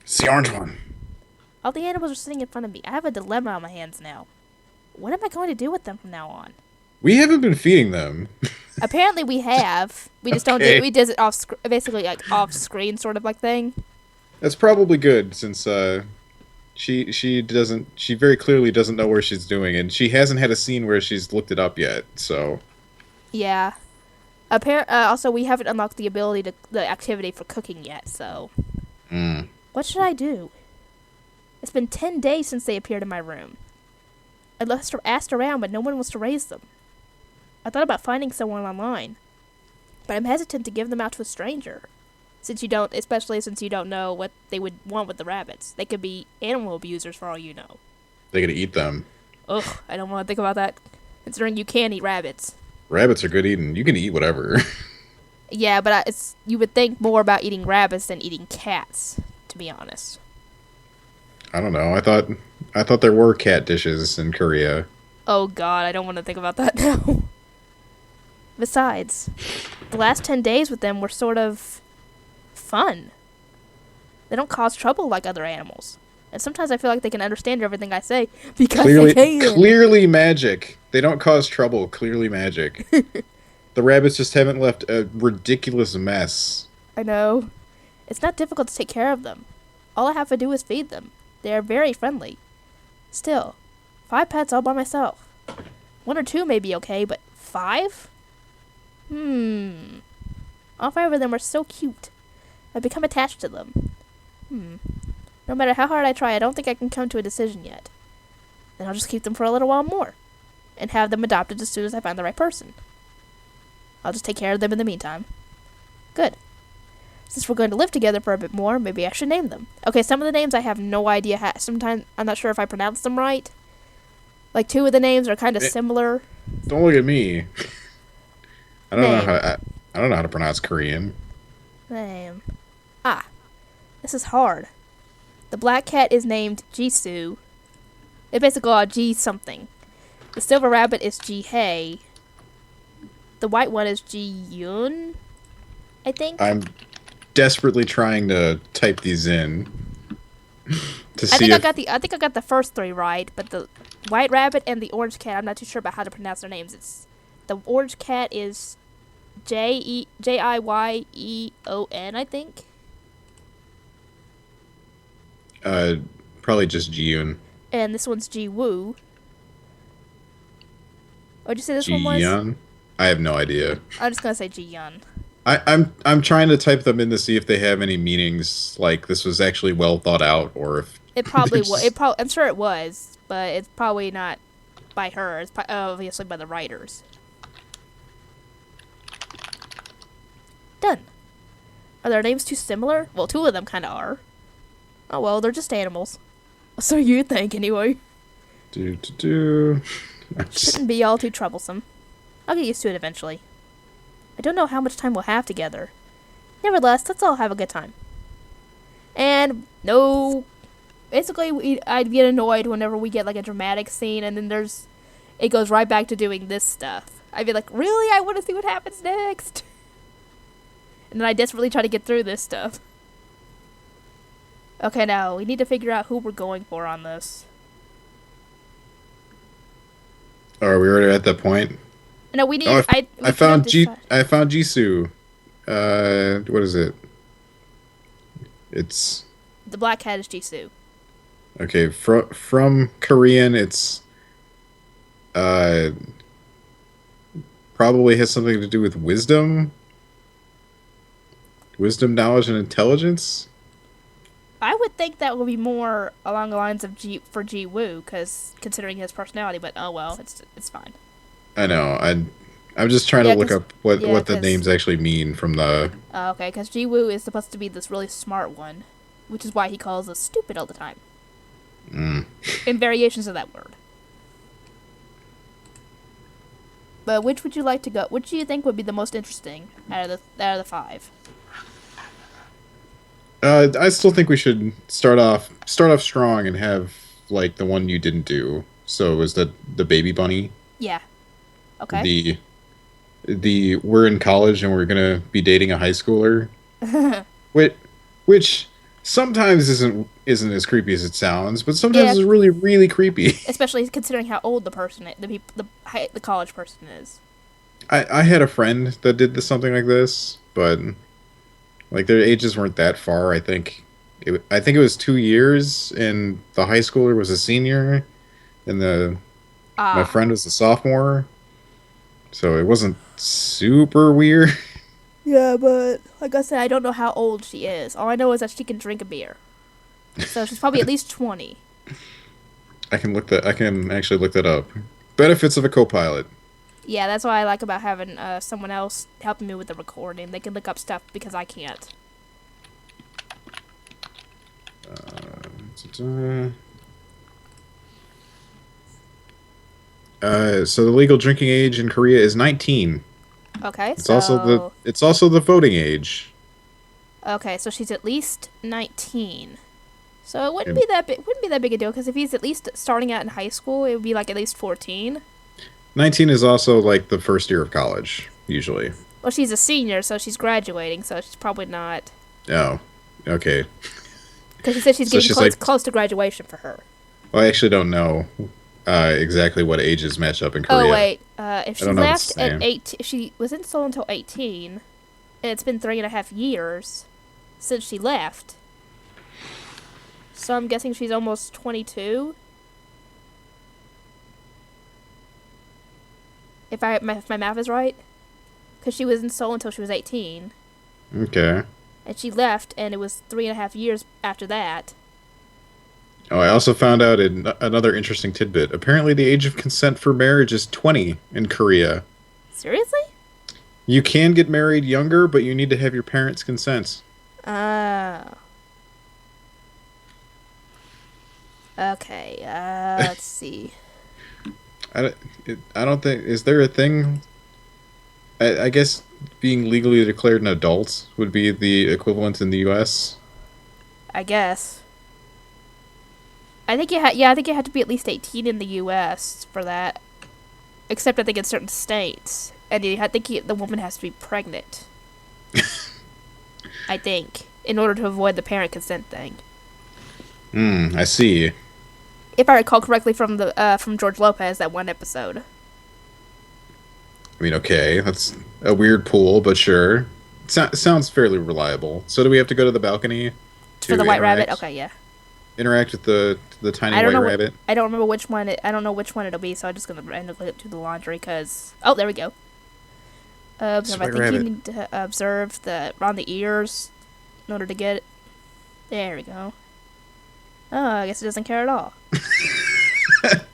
Speaker 2: It's the orange one.
Speaker 1: All the animals are sitting in front of me. I have a dilemma on my hands now. What am I going to do with them from now on?
Speaker 2: We haven't been feeding them.
Speaker 1: Apparently we have. We just don't do. We did it basically like off screen sort of like thing.
Speaker 2: That's probably good since she very clearly doesn't know where she's doing, and she hasn't had a scene where she's looked it up yet. So
Speaker 1: Yeah. Also, we haven't unlocked the ability the activity for cooking yet. So what should I do? It's been 10 days since they appeared in my room. I asked around, but no one wants to raise them. I thought about finding someone online, but I'm hesitant to give them out to a stranger. Especially since you don't know what they would want with the rabbits. They could be animal abusers for all you know.
Speaker 2: they gotta eat them.
Speaker 1: Ugh, I don't want to think about that, considering you can eat rabbits.
Speaker 2: Rabbits are good eating. You can eat whatever.
Speaker 1: Yeah, but you would think more about eating rabbits than eating cats, to be honest.
Speaker 2: I don't know. I thought there were cat dishes in Korea.
Speaker 1: Oh god, I don't want to think about that now. Besides, the last 10 days with them were sort of fun. They don't cause trouble like other animals. And sometimes I feel like they can understand everything I say because they can.
Speaker 2: Clearly magic. They don't cause trouble. Clearly magic. The rabbits just haven't left a ridiculous mess.
Speaker 1: I know. It's not difficult to take care of them. All I have to do is feed them. They are very friendly. Still, 5 pets all by myself. 1 or 2 may be okay, but 5? All 5 of them are so cute. I've become attached to them. No matter how hard I try, I don't think I can come to a decision yet. Then I'll just keep them for a little while more. And have them adopted as soon as I find the right person. I'll just take care of them in the meantime. Good. Since we're going to live together for a bit more, maybe I should name them. Okay, some of the names I have no idea how. Sometimes I'm not sure if I pronounced them right. Like 2 of the names are kind of similar.
Speaker 2: Don't look at me. I don't know how to pronounce Korean.
Speaker 1: Name. This is hard. The black cat is named Jisoo. It's basically called Ji something. The silver rabbit is Ji-hei. The white one is Ji-yun, I think.
Speaker 2: I'm desperately trying to type these in to see
Speaker 1: I think I got the first 3 right, but the white rabbit and the orange cat, I'm not too sure about how to pronounce their names. The orange cat is Jiyeon, I think.
Speaker 2: Probably just Jiyoon.
Speaker 1: And this one's Ji-woo. What'd you say this one was?
Speaker 2: Jiyeon? I have no idea.
Speaker 1: I'm just gonna say Ji-yun.
Speaker 2: I'm trying to type them in to see if they have any meanings, like this was actually well thought out, or if
Speaker 1: It probably was. I'm sure it was, but it's probably not by her. It's obviously by the writers. Done. Are their names too similar? Well, 2 of them kind of are. Oh well, they're just animals. So you think, anyway.
Speaker 2: Do, do, do.
Speaker 1: Shouldn't be all too troublesome. I'll get used to it eventually. I don't know how much time we'll have together. Nevertheless, let's all have a good time. And no, basically, I'd get annoyed whenever we get like a dramatic scene, and then it goes right back to doing this stuff. I'd be like, really? I want to see what happens next. And then I desperately try to get through this stuff. Okay, now we need to figure out who we're going for on this.
Speaker 2: Are we already at that point?
Speaker 1: No, we need.
Speaker 2: Oh,
Speaker 1: I
Speaker 2: found Jisoo. What is it? It's
Speaker 1: the black cat is Jisoo.
Speaker 2: okay. From Korean, it's probably has something to do with wisdom, knowledge, and intelligence.
Speaker 1: I would think that would be more along the lines of for Ji Woo, because considering his personality. But oh well, it's fine.
Speaker 2: I know. I'm just trying to look up what the names actually mean from the.
Speaker 1: Okay, because Ji Woo is supposed to be this really smart one, which is why he calls us stupid all the time. In variations of that word. But which would you like to go? Which do you think would be the most interesting out of the 5?
Speaker 2: I still think we should start off strong and have like the one you didn't do. So was the baby bunny?
Speaker 1: Yeah. Okay.
Speaker 2: The we're in college and we're gonna be dating a high schooler. which sometimes isn't as creepy as it sounds, but sometimes is really, really creepy.
Speaker 1: Especially considering how old the person the college person is.
Speaker 2: I had a friend that did something like this, but like their ages weren't that far. I think it was 2 years, and the high schooler was a senior, and my friend was a sophomore. So it wasn't super weird.
Speaker 1: Yeah, but like I said, I don't know how old she is. All I know is that she can drink a beer. So she's probably at least 20.
Speaker 2: I can actually look that up. Benefits of a co-pilot.
Speaker 1: Yeah, that's what I like about having someone else helping me with the recording. They can look up stuff because I can't.
Speaker 2: So the legal drinking age in Korea is 19.
Speaker 1: Okay,
Speaker 2: it's also the voting age.
Speaker 1: Okay, so she's at least 19. So it wouldn't be that big a deal, because if he's at least starting out in high school, it would be like at least 14.
Speaker 2: 19 is also like the first year of college, usually.
Speaker 1: Well, she's a senior, so she's graduating, so she's probably not.
Speaker 2: Oh, okay.
Speaker 1: Because she said she's getting close to graduation for her.
Speaker 2: Well, I actually don't know exactly what ages match up in Korea.
Speaker 1: Oh wait, if she left at 18, if she was in Seoul until 18, and it's been 3.5 years since she left, so I'm guessing she's almost 22. If my math is right, because she was in Seoul until she was 18.
Speaker 2: Okay.
Speaker 1: And she left, and it was 3.5 years after that.
Speaker 2: Oh, I also found out another interesting tidbit. Apparently, the age of consent for marriage is 20 in Korea.
Speaker 1: Seriously?
Speaker 2: You can get married younger, but you need to have your parents' consent.
Speaker 1: Oh. Okay, let's see.
Speaker 2: I don't think... Is there a thing... I guess being legally declared an adult would be the equivalent in the U.S.?
Speaker 1: I guess. I think I think you have to be at least 18 in the U.S. for that. Except I think in certain states. And I think the woman has to be pregnant. I think. In order to avoid the parent consent thing.
Speaker 2: I see.
Speaker 1: If I recall correctly from George Lopez, that one episode.
Speaker 2: I mean, okay, that's a weird pool, but sure. Sounds fairly reliable. So do we have to go to the balcony?
Speaker 1: For the white rabbit? Okay, yeah.
Speaker 2: Interact with the tiny white rabbit?
Speaker 1: I don't remember which one. I don't know which one it'll be, so I'm just going to randomly do the laundry, because... Oh, there we go. I think you need to observe around the ears in order to get it. There we go. Oh, I guess it doesn't care at all.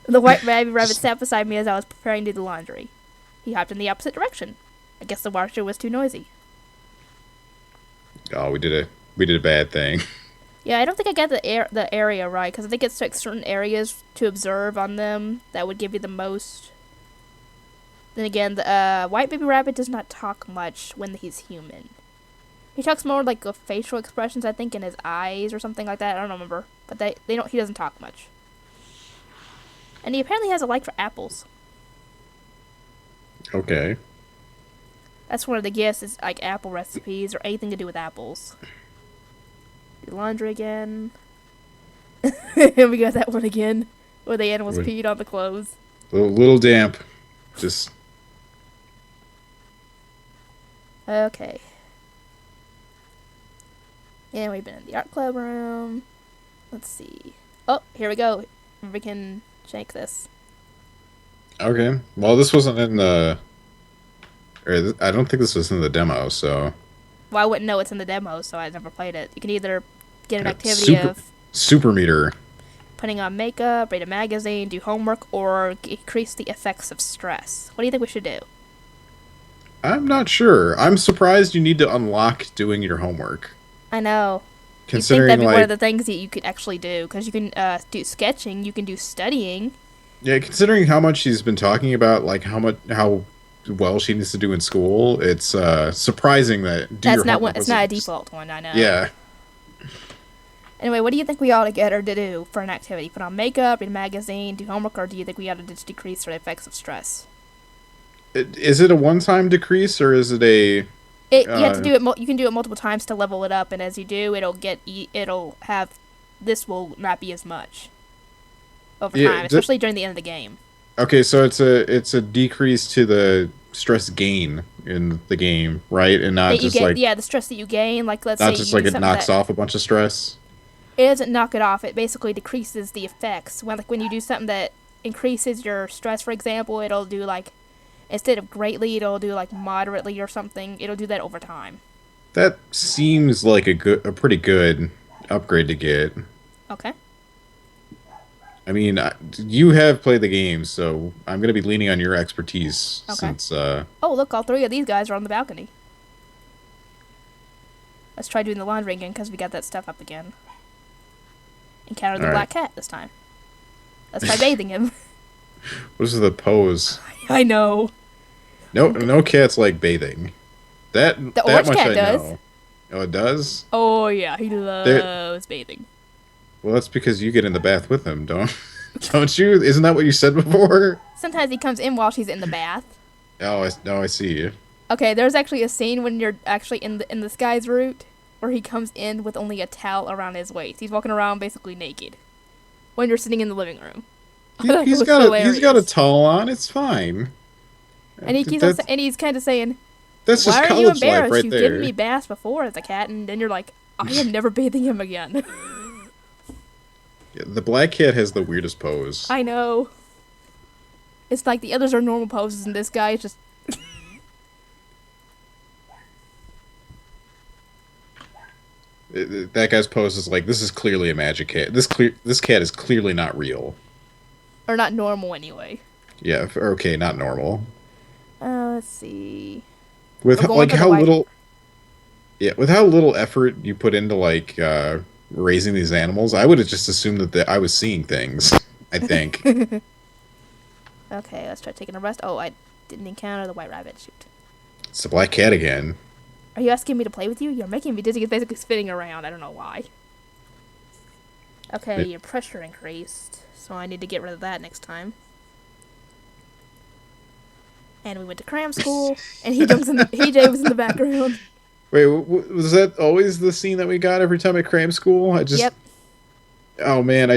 Speaker 1: The white rabbit sat beside me as I was preparing to do the laundry. He hopped in the opposite direction. I guess the washer was too noisy.
Speaker 2: Oh, we did a bad thing.
Speaker 1: Yeah, I don't think I got the area right because I think it's like certain areas to observe on them that would give you the most. Then again, the white baby rabbit does not talk much when he's human. He talks more like facial expressions, I think, in his eyes or something like that. I don't remember, but they don't. He doesn't talk much. And he apparently has a like for apples.
Speaker 2: Okay.
Speaker 1: That's one of the gifts is like apple recipes or anything to do with apples. Do laundry again. And we got that one again, where the animals peed on the clothes.
Speaker 2: Little damp. Just.
Speaker 1: Okay. And we've been in the art club room. Let's see. Oh, here we go. We can shake this.
Speaker 2: Okay. Well, this wasn't in the. I don't think this was in the demo, so.
Speaker 1: Well, I wouldn't know it's in the demo, so I never played it. You can either get an activity of
Speaker 2: super meter,
Speaker 1: putting on makeup, read a magazine, do homework, or increase the effects of stress. What do you think we should do?
Speaker 2: I'm not sure. I'm surprised you need to unlock doing your homework.
Speaker 1: I know.
Speaker 2: Considering,
Speaker 1: you'd think that'd be one of the things that you could actually do, because you can do sketching, you can do studying.
Speaker 2: Yeah, considering how much she's been talking about, like how well she needs to do in school, it's surprising that
Speaker 1: that's not one. It's not a default one. I know.
Speaker 2: Yeah.
Speaker 1: Anyway, what do you think we ought to get her to do for an activity? Put on makeup, read a magazine, do homework, or do you think we ought to just decrease her effects of stress?
Speaker 2: Is it a one-time decrease, or is it a?
Speaker 1: You have to do it. You can do it multiple times to level it up, and as you do, it'll have. This will not be as much over time, especially during the end of the game.
Speaker 2: Okay, so it's a decrease to the stress gain in the game, right? And not just
Speaker 1: the stress that you gain. Like let's say
Speaker 2: not just like it knocks off a bunch of stress.
Speaker 1: It doesn't knock it off. It basically decreases the effects. When you do something that increases your stress, for example, it'll do like. Instead of greatly, it'll do like moderately or something. It'll do that over time.
Speaker 2: That seems like a pretty good upgrade to get.
Speaker 1: Okay.
Speaker 2: I mean, you have played the game, so I'm going to be leaning on your expertise.
Speaker 1: Okay.
Speaker 2: Since.
Speaker 1: Oh, look, all three of these guys are on the balcony. Let's try doing the laundry again because we got that stuff up again. Encounter the black cat this time. Let's try bathing him.
Speaker 2: What is the pose?
Speaker 1: I know.
Speaker 2: No cats like bathing. That
Speaker 1: orange
Speaker 2: much
Speaker 1: cat
Speaker 2: I
Speaker 1: does.
Speaker 2: know. Oh, it does?
Speaker 1: Oh yeah, he loves bathing.
Speaker 2: Well, that's because you get in the bath with him, don't you? Isn't that what you said before?
Speaker 1: Sometimes he comes in while she's in the bath.
Speaker 2: Oh, I see.
Speaker 1: Okay, there's actually a scene when you're actually in this guy's route where he comes in with only a towel around his waist. He's walking around basically naked when you're sitting in the living room.
Speaker 2: He's got a towel on. It's fine.
Speaker 1: And he's kind of saying,
Speaker 2: "That's just
Speaker 1: why are
Speaker 2: college
Speaker 1: you embarrassed?
Speaker 2: life right
Speaker 1: You've
Speaker 2: there."
Speaker 1: given me baths before as a cat, and then you're like, I am never bathing him again.
Speaker 2: Yeah, the black cat has the weirdest pose.
Speaker 1: I know. It's like the others are normal poses, and this guy is just.
Speaker 2: That guy's pose is like, this is clearly a magic cat. This cat is clearly not real.
Speaker 1: Or not normal, anyway.
Speaker 2: Yeah, okay, not normal.
Speaker 1: Let's see.
Speaker 2: With how little effort you put into like raising these animals, I would have just assumed that I was seeing things. I think.
Speaker 1: Okay, let's try taking a rest. Oh, I didn't encounter the white rabbit. Shoot.
Speaker 2: It's the black cat again.
Speaker 1: Are you asking me to play with you? You're making me dizzy. It's basically spinning around. I don't know why. Okay, your pressure increased, so I need to get rid of that next time. And we went to cram school, and EJ was in the background.
Speaker 2: Wait, was that always the scene that we got every time at cram school?
Speaker 1: Yep.
Speaker 2: Oh man,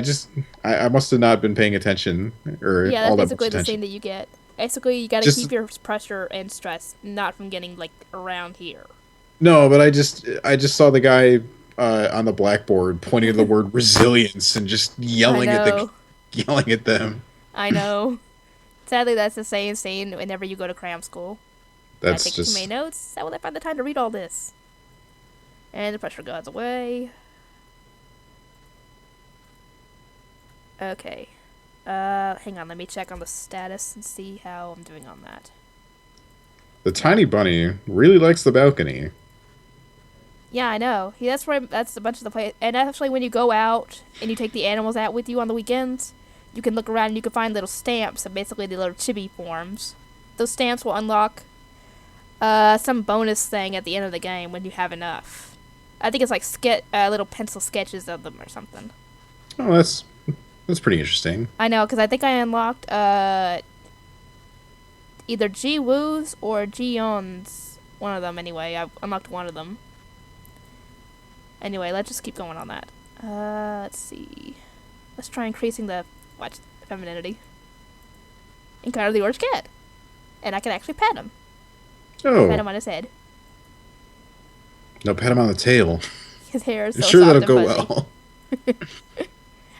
Speaker 2: I must have not been paying attention
Speaker 1: that's basically the scene that you get. Basically, you gotta keep your pressure and stress not from getting like around here.
Speaker 2: No, but I just saw the guy on the blackboard pointing at the word resilience and just yelling at them.
Speaker 1: I know. Sadly, that's the same scene whenever you go to cram school.
Speaker 2: That's
Speaker 1: I take too many notes. How will I find the time to read all this? And the pressure goes away. Okay. Hang on. Let me check on the status and see how I'm doing on that.
Speaker 2: The tiny bunny really likes the balcony.
Speaker 1: Yeah, I know. That's a bunch of the place. And actually, when you go out and you take the animals out with you on the weekends, you can look around and you can find little stamps of basically the little chibi forms. Those stamps will unlock some bonus thing at the end of the game when you have enough. I think it's like little pencil sketches of them or something.
Speaker 2: Oh, that's pretty interesting.
Speaker 1: I know, because I think I unlocked either G-Woos or G-Yons. One of them, anyway. I unlocked one of them. Anyway, let's just keep going on that. Let's see. Let's try increasing the femininity. Encounter the orange cat. And I can actually pet him.
Speaker 2: Oh.
Speaker 1: Pet him on his head.
Speaker 2: No, pat him on the tail.
Speaker 1: His hair is so
Speaker 2: I'm sure
Speaker 1: soft
Speaker 2: that'll go
Speaker 1: and fuzzy.
Speaker 2: well.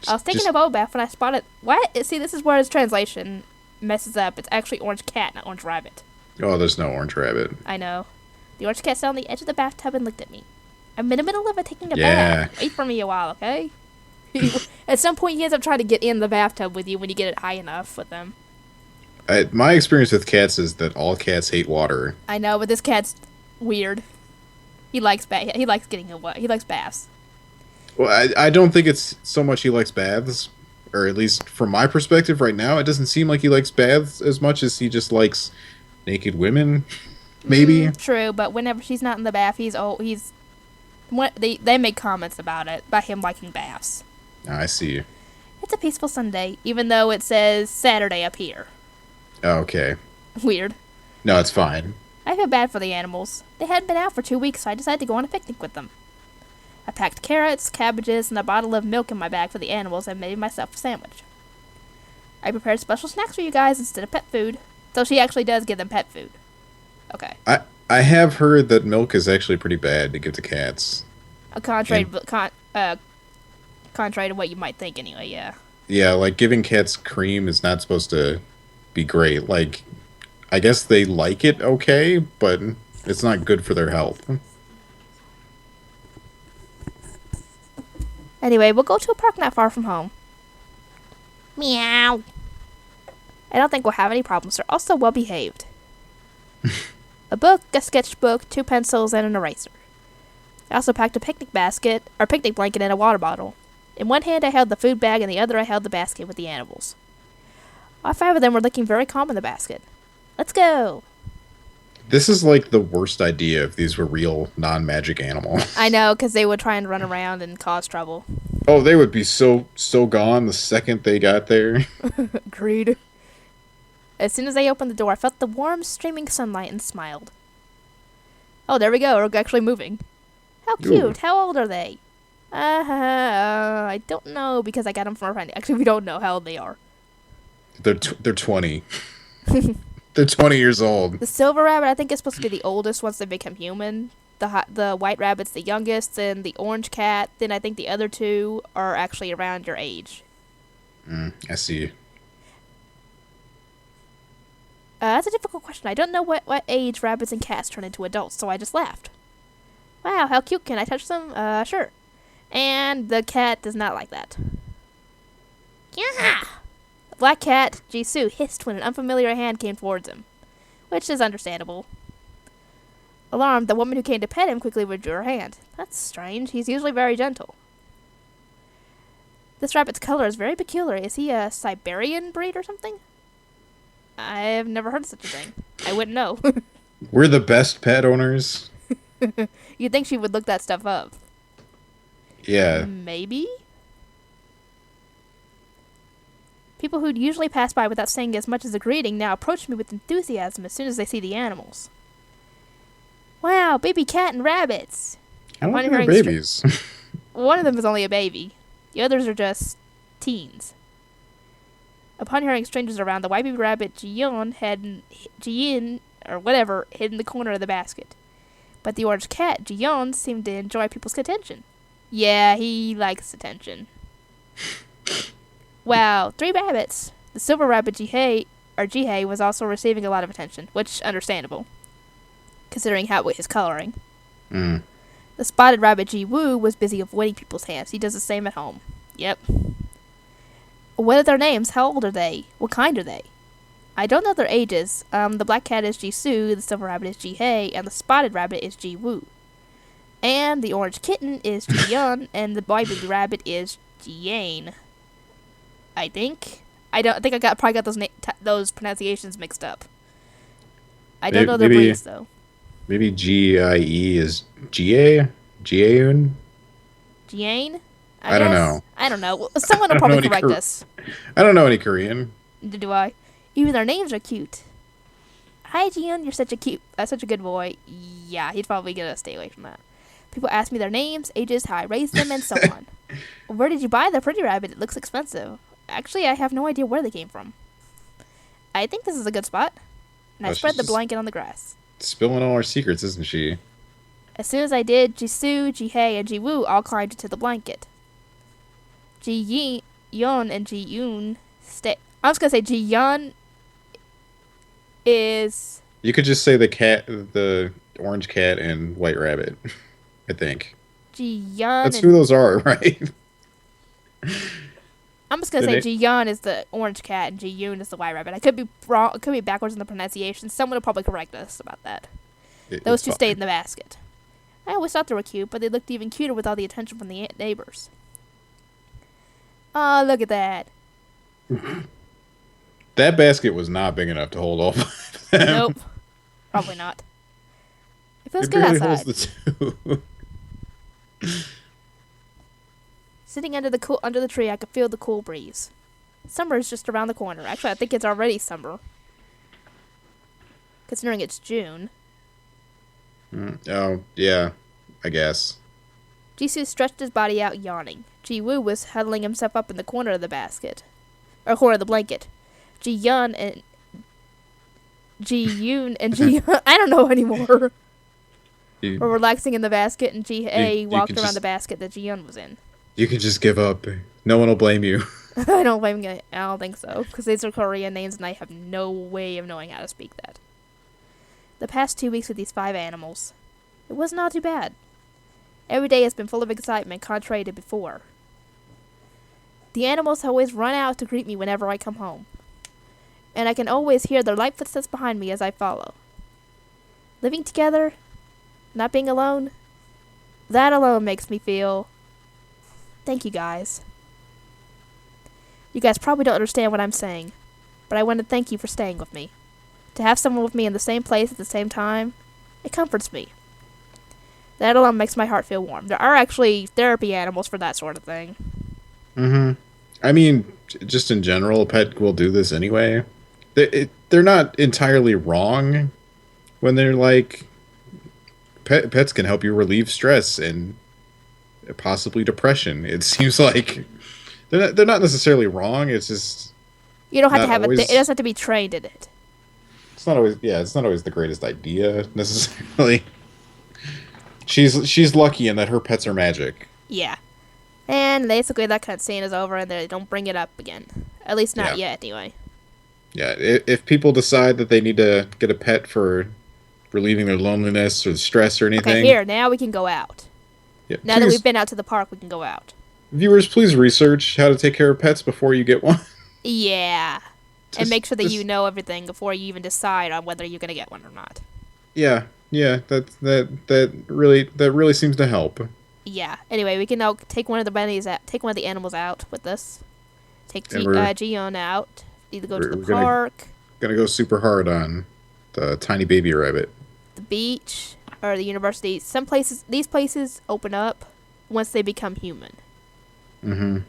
Speaker 1: I was taking a bow bath when I spotted... What? See, this is where his translation messes up. It's actually orange cat, not orange rabbit.
Speaker 2: Oh, there's no orange rabbit.
Speaker 1: I know. The orange cat sat on the edge of the bathtub and looked at me. I'm in the middle of taking a
Speaker 2: Yeah.
Speaker 1: bath. Wait for me a while, okay? At some point, he ends up trying to get in the bathtub with you when you get it high enough with them.
Speaker 2: My experience with cats is that all cats hate water.
Speaker 1: I know, but this cat's weird. He likes getting in wet. He likes baths.
Speaker 2: Well, I don't think it's so much he likes baths, or at least from my perspective right now, it doesn't seem like he likes baths as much as he just likes naked women, maybe.
Speaker 1: True, but whenever she's not in the bath, they make comments about it, about him liking baths.
Speaker 2: I see.
Speaker 1: It's a peaceful Sunday, even though it says Saturday up here.
Speaker 2: Oh, okay.
Speaker 1: Weird.
Speaker 2: No, it's fine.
Speaker 1: I feel bad for the animals. They hadn't been out for 2 weeks, so I decided to go on a picnic with them. I packed carrots, cabbages, and a bottle of milk in my bag for the animals and made myself a sandwich. I prepared special snacks for you guys instead of pet food. So she actually does give them pet food. Okay.
Speaker 2: I have heard that milk is actually pretty bad to give to cats.
Speaker 1: Contrary to what you might think anyway, yeah.
Speaker 2: Yeah, like giving cats cream is not supposed to be great. Like, I guess they like it okay, but it's not good for their health.
Speaker 1: Anyway, we'll go to a park not far from home. Meow. I don't think we'll have any problems. They're also well behaved. A book, a sketchbook, 2 pencils, and an eraser. I also packed a picnic blanket, and a water bottle. In one hand I held the food bag, and the other I held the basket with the animals. All 5 of them were looking very calm in the basket. Let's go!
Speaker 2: This is like the worst idea if these were real non-magic animals.
Speaker 1: I know, because they would try and run around and cause trouble.
Speaker 2: Oh, they would be so gone the second they got there.
Speaker 1: Agreed. As soon as I opened the door, I felt the warm, streaming sunlight and smiled. Oh, there we go. We're actually moving. How cute. Ooh. How old are they? I don't know because I got them from a friend. Actually, we don't know how old they are.
Speaker 2: They're 20. They're 20 years old.
Speaker 1: The silver rabbit, I think, is supposed to be the oldest once they become human. The white rabbit's the youngest, and the orange cat. Then I think the other 2 are actually around your age.
Speaker 2: I see.
Speaker 1: That's a difficult question. I don't know what age rabbits and cats turn into adults, so I just laughed. Wow, how cute. Can I touch them? Sure. And the cat does not like that. Yeah! The black cat, Jisoo, hissed when an unfamiliar hand came towards him, which is understandable. Alarmed, the woman who came to pet him quickly withdrew her hand. That's strange. He's usually very gentle. This rabbit's color is very peculiar. Is he a Siberian breed or something? I've never heard of such a thing. I wouldn't know.
Speaker 2: We're the best pet owners.
Speaker 1: You'd think she would look that stuff up.
Speaker 2: Yeah.
Speaker 1: Maybe? People who'd usually pass by without saying as much as a greeting now approach me with enthusiasm as soon as they see the animals. Wow, baby cat and rabbits.
Speaker 2: I wonder if they're babies.
Speaker 1: One of them is only a baby. The others are just teens. Upon hearing strangers around, the white baby rabbit Jiyin, or whatever, hid in the corner of the basket. But the orange cat, Jiyon, seemed to enjoy people's attention. Yeah, he likes attention. Wow, 3 rabbits. The silver rabbit Jihei was also receiving a lot of attention, which understandable, considering his coloring. The spotted rabbit Ji-Woo was busy avoiding people's hands. He does the same at home. Yep. What are their names? How old are they? What kind are they? I don't know their ages. The black cat is Jisoo, the silver rabbit is Jihei, and the spotted rabbit is Ji-Woo. And the orange kitten is Jiyeon, and the white baby rabbit is Jiane. I think. I think I probably got those pronunciations mixed up. I don't know their breeds though.
Speaker 2: Maybe GIE is GA? Jiaeun?
Speaker 1: Jiane?
Speaker 2: I don't know.
Speaker 1: I don't know. Someone will probably correct us.
Speaker 2: I don't know any Korean.
Speaker 1: Neither do I. Even their names are cute. Hi, Jiyeon, you're such a good boy. Yeah, he'd probably get us stay away from that. People ask me their names, ages, how I raised them, and so on. Where did you buy the pretty rabbit? It looks expensive. Actually, I have no idea where they came from. I think this is a good spot. And I spread the blanket on the grass.
Speaker 2: Spilling all our secrets, isn't she?
Speaker 1: As soon as I did, Jisoo, Jihye, and Jiwoo all climbed into the blanket. Jiyeon and Jiyoon stay. I was gonna say Jiyeon is.
Speaker 2: You could just say the orange cat and white rabbit. I think.
Speaker 1: Jiyeon.
Speaker 2: That's who those are, right?
Speaker 1: I'm just gonna say Jiyeon is the orange cat and Jiyoon is the white rabbit. I could be wrong. It could be backwards in the pronunciation. Someone will probably correct us about that. Those two stayed in the basket. I always thought they were cute, but they looked even cuter with all the attention from the neighbors. Oh, look at that.
Speaker 2: That basket was not big enough to hold all five of them.
Speaker 1: Nope. Probably not. It feels good outside.
Speaker 2: Holds the two.
Speaker 1: Sitting under the tree, I could feel the cool breeze. Summer is just around the corner. Actually, I think it's already summer. Considering it's June.
Speaker 2: Oh, yeah. I guess.
Speaker 1: Jisoo stretched his body out, yawning. Jiwoo was huddling himself up in the corner of the basket. Or corner of the blanket. Jiyoon and Jiyeon, I don't know anymore. Were relaxing in the basket, and Jihye walked around the basket that Jiyeon was in.
Speaker 2: You can just give up. No one will blame you.
Speaker 1: I don't blame you. I don't think so, because these are Korean names, and I have no way of knowing how to speak that. The past 2 weeks with these 5 animals, it was not too bad. Every day has been full of excitement, contrary to before. The animals always run out to greet me whenever I come home, and I can always hear their light footsteps behind me as I follow. Living together, not being alone, that alone makes me feel... Thank you, guys. You guys probably don't understand what I'm saying, but I want to thank you for staying with me. To have someone with me in the same place at the same time, it comforts me. That alone makes my heart feel warm. There are actually therapy animals for that sort of thing.
Speaker 2: Mm-hmm. I mean, just in general, a pet will do this anyway. They're not entirely wrong when they're like... Pets can help you relieve stress and possibly depression. It seems like they're not necessarily wrong. It's just...
Speaker 1: You don't have to have it doesn't have to be trained in it.
Speaker 2: It's not always the greatest idea necessarily. She's lucky in that her pets are magic.
Speaker 1: Yeah. And basically that cutscene is over and they don't bring it up again. At least not yet, anyway.
Speaker 2: Yeah, if people decide that they need to get a pet for relieving their loneliness or stress or anything...
Speaker 1: Okay, here, now we can go out.
Speaker 2: Yeah,
Speaker 1: now that we've been out to the park, we can go out.
Speaker 2: Viewers, please research how to take care of pets before you get one.
Speaker 1: Yeah. And make sure that you know everything before you even decide on whether you're going to get one or not.
Speaker 2: Yeah, that really seems to help.
Speaker 1: Yeah. Anyway, we can now take one of the animals out with us. Take Jiyeon out. Either go to the park.
Speaker 2: Gonna go super hard on the tiny baby rabbit.
Speaker 1: The beach or the university. These places open up once they become human.
Speaker 2: Mm-hmm.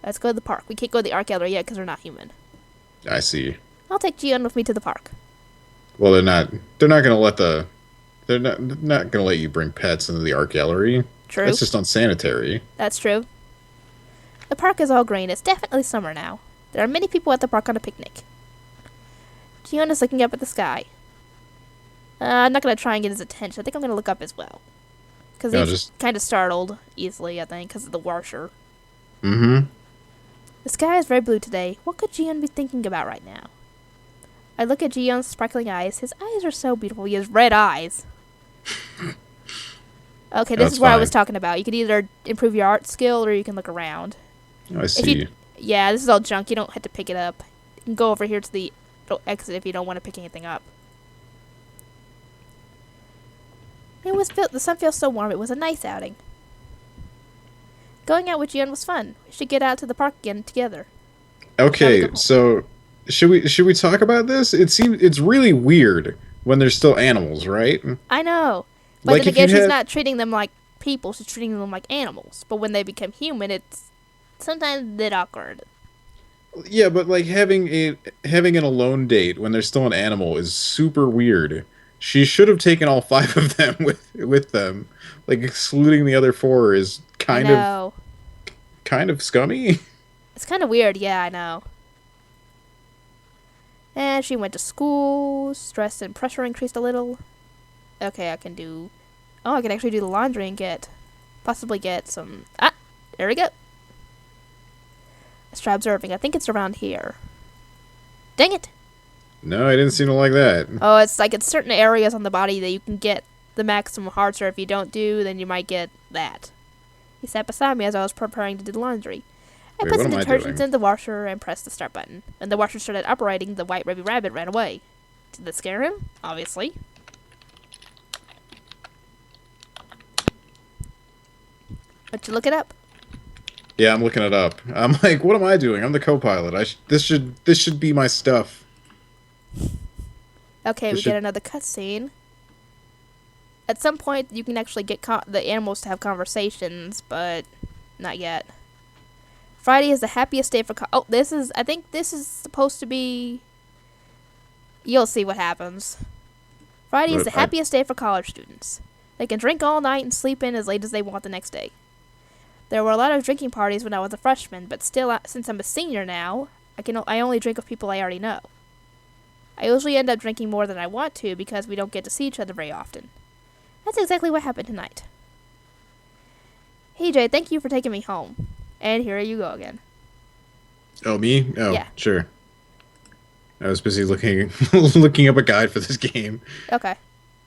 Speaker 1: Let's go to the park. We can't go to the art gallery yet because we're not human.
Speaker 2: I see.
Speaker 1: I'll take Jiyeon with me to the park.
Speaker 2: Well, they're not gonna let you bring pets into the art gallery.
Speaker 1: True.
Speaker 2: That's just unsanitary.
Speaker 1: That's true. The park is all green. It's definitely summer now. There are many people at the park on a picnic. Jiyeon is looking up at the sky. I'm not going to try and get his attention. I think I'm going to look up as well. Because he's kind of startled easily, I think, because of the washer.
Speaker 2: Mm-hmm.
Speaker 1: The sky is very blue today. What could Jiyeon be thinking about right now? I look at Jiyeon's sparkling eyes. His eyes are so beautiful. He has red eyes. Okay, this is what I was talking about. You can either improve your art skill or you can look around.
Speaker 2: I see.
Speaker 1: Yeah, this is all junk. You don't have to pick it up. You can go over here to the exit if you don't want to pick anything up. The sun feels so warm. It was a nice outing. Going out with Jian was fun. We should get out to the park again together.
Speaker 2: Okay, so should we talk about this? It's really weird when they're still animals, right?
Speaker 1: I know. But
Speaker 2: Like,
Speaker 1: then
Speaker 2: if
Speaker 1: again,
Speaker 2: you
Speaker 1: she's
Speaker 2: had-
Speaker 1: not treating them like people. She's treating them like animals. But when they become human, it's sometimes a bit awkward.
Speaker 2: Yeah, but like having an alone date when they're still an animal is super weird. She should have taken all 5 of them with them. Like excluding the other 4 is
Speaker 1: I know.
Speaker 2: kind of scummy.
Speaker 1: It's kind of weird. Yeah, I know. And she went to school. Stress and pressure increased a little. Okay, I can actually do the laundry and possibly get some. There we go. Let's try observing. I think it's around here. Dang it!
Speaker 2: No, I didn't seem to like that.
Speaker 1: Oh, it's like in certain areas on the body that you can get the maximum hearts, or if you don't do, then you might get that. He sat beside me as I was preparing to do the laundry. I
Speaker 2: Wait,
Speaker 1: put
Speaker 2: what
Speaker 1: some
Speaker 2: am I
Speaker 1: detergents
Speaker 2: doing?
Speaker 1: in the washer and pressed the start button. When the washer started operating, the white rabbit ran away. Did that scare him? Obviously. But you look it up.
Speaker 2: Yeah, I'm looking it up. I'm like, what am I doing? I'm the co-pilot. This should be my stuff.
Speaker 1: Okay,
Speaker 2: This
Speaker 1: we
Speaker 2: should-
Speaker 1: get another cutscene. At some point, you can actually get the animals to have conversations, but not yet. Friday is the happiest day for. I think this is supposed to be. You'll see what happens. Friday is
Speaker 2: But
Speaker 1: the happiest day for college students. They can drink all night and sleep in as late as they want the next day. There were a lot of drinking parties when I was a freshman, but still, since I'm a senior now, I only drink with people I already know. I usually end up drinking more than I want to because we don't get to see each other very often. That's exactly what happened tonight. Hey Jay, thank you for taking me home. And here you go again.
Speaker 2: Oh, me? Oh,
Speaker 1: Yeah.
Speaker 2: sure. I was busy looking up a guide for this game.
Speaker 1: Okay.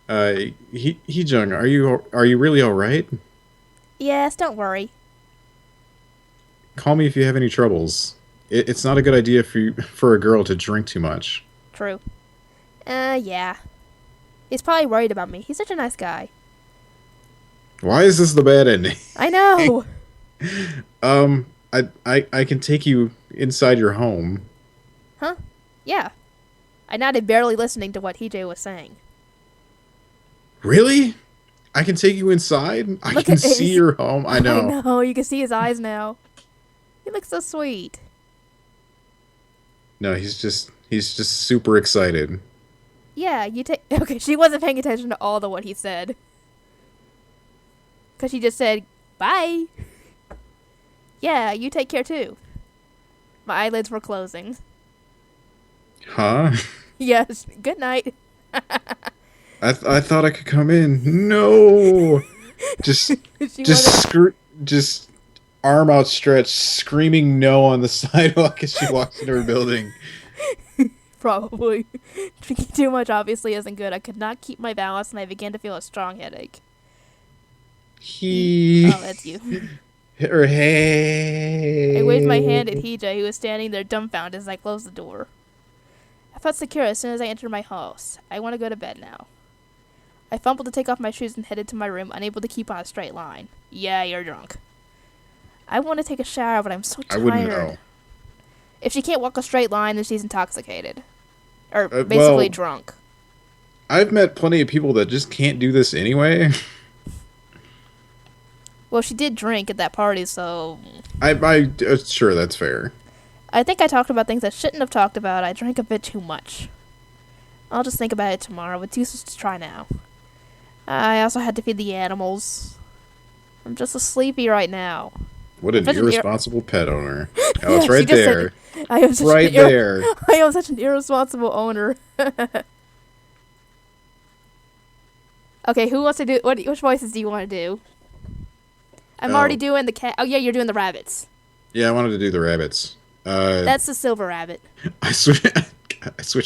Speaker 2: Heejung, are you really all right?
Speaker 1: Yes, don't worry.
Speaker 2: Call me if you have any troubles. It's not a good idea for a girl to drink too much.
Speaker 1: True. Yeah. He's probably worried about me. He's such a nice guy.
Speaker 2: Why is this the bad ending?
Speaker 1: I know!
Speaker 2: I can take you inside your home.
Speaker 1: Huh? Yeah. I nodded, barely listening to what TJ was saying.
Speaker 2: Really? I can take you inside? I
Speaker 1: Look
Speaker 2: can
Speaker 1: at
Speaker 2: see
Speaker 1: his-
Speaker 2: your home. I know.
Speaker 1: I know, you can see his eyes now. He looks so sweet.
Speaker 2: No, he's just super excited.
Speaker 1: Yeah, Okay, she wasn't paying attention to all what he said. Because she just said, bye. Yeah, you take care too. My eyelids were closing.
Speaker 2: Huh?
Speaker 1: Yes, good night.
Speaker 2: I thought I could come in. No. Just
Speaker 1: She wasn't-
Speaker 2: just arm outstretched, screaming no on the sidewalk as she walks into her building.
Speaker 1: Probably. Drinking too much obviously isn't good. I could not keep my balance and I began to feel a strong headache.
Speaker 2: He
Speaker 1: Oh, that's you.
Speaker 2: or hey.
Speaker 1: I waved my hand at Hija, who was standing there dumbfounded as I closed the door. I felt secure as soon as I entered my house. I want to go to bed now. I fumbled to take off my shoes and headed to my room, unable to keep on a straight line. Yeah, you're drunk. I want to take a shower, but I'm so
Speaker 2: I
Speaker 1: tired.
Speaker 2: wouldn't know.
Speaker 1: If she can't walk a straight line, then she's intoxicated. Or
Speaker 2: well,
Speaker 1: basically drunk.
Speaker 2: I've met plenty of people that just can't do this anyway.
Speaker 1: Well, she did drink at that party, so...
Speaker 2: Sure, that's fair.
Speaker 1: I think I talked about things I shouldn't have talked about. I drank a bit too much. I'll just think about it tomorrow. It's useless to try now. I also had to feed the animals. I'm just so sleepy right now.
Speaker 2: What an
Speaker 1: Such an
Speaker 2: irresponsible pet owner. Oh,
Speaker 1: Yeah,
Speaker 2: it's
Speaker 1: she
Speaker 2: right
Speaker 1: just
Speaker 2: there.
Speaker 1: said, I am such
Speaker 2: Right
Speaker 1: an
Speaker 2: there.
Speaker 1: I am such an irresponsible owner. Okay, who wants to do... Which voices do you want to do? I'm already doing the cat... Oh, yeah, you're doing the rabbits.
Speaker 2: Yeah, I wanted to do the rabbits.
Speaker 1: That's the silver rabbit.
Speaker 2: I switched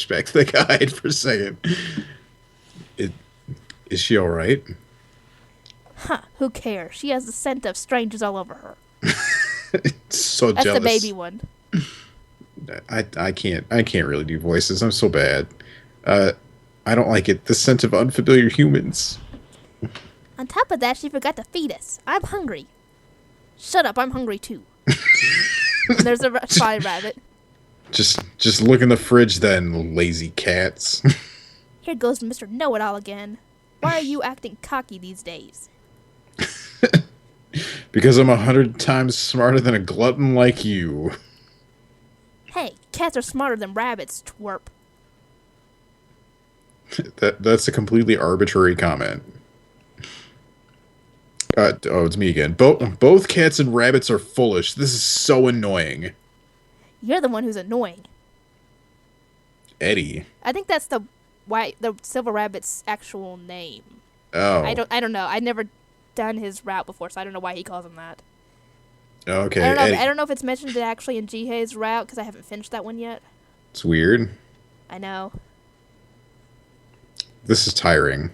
Speaker 2: back to the guide for a second. Is she all right?
Speaker 1: Huh, who cares? She has the scent of strangers all over her.
Speaker 2: So
Speaker 1: That's
Speaker 2: jealous.
Speaker 1: the baby one.
Speaker 2: I can't really do voices. I'm so bad. I don't like it. The scent of unfamiliar humans.
Speaker 1: On top of that, she forgot to feed us. I'm hungry. Shut up, I'm hungry too. And there's a spotted rabbit.
Speaker 2: Just look in the fridge then, lazy cats.
Speaker 1: Here goes Mr. Know-It-All again. Why are you acting cocky these days?
Speaker 2: Because I'm 100 times smarter than a glutton like you.
Speaker 1: Hey, cats are smarter than rabbits, twerp.
Speaker 2: That's a completely arbitrary comment. It's me again. Both cats and rabbits are foolish. This is so annoying.
Speaker 1: You're the one who's annoying.
Speaker 2: Eddie.
Speaker 1: I think that's the silver rabbit's actual name.
Speaker 2: Oh.
Speaker 1: I don't know. I've never done his route before, so I don't know why he calls him that.
Speaker 2: Okay.
Speaker 1: I don't know if it's mentioned actually in Jihei's route because I haven't finished that one yet.
Speaker 2: It's weird.
Speaker 1: I know.
Speaker 2: This is tiring.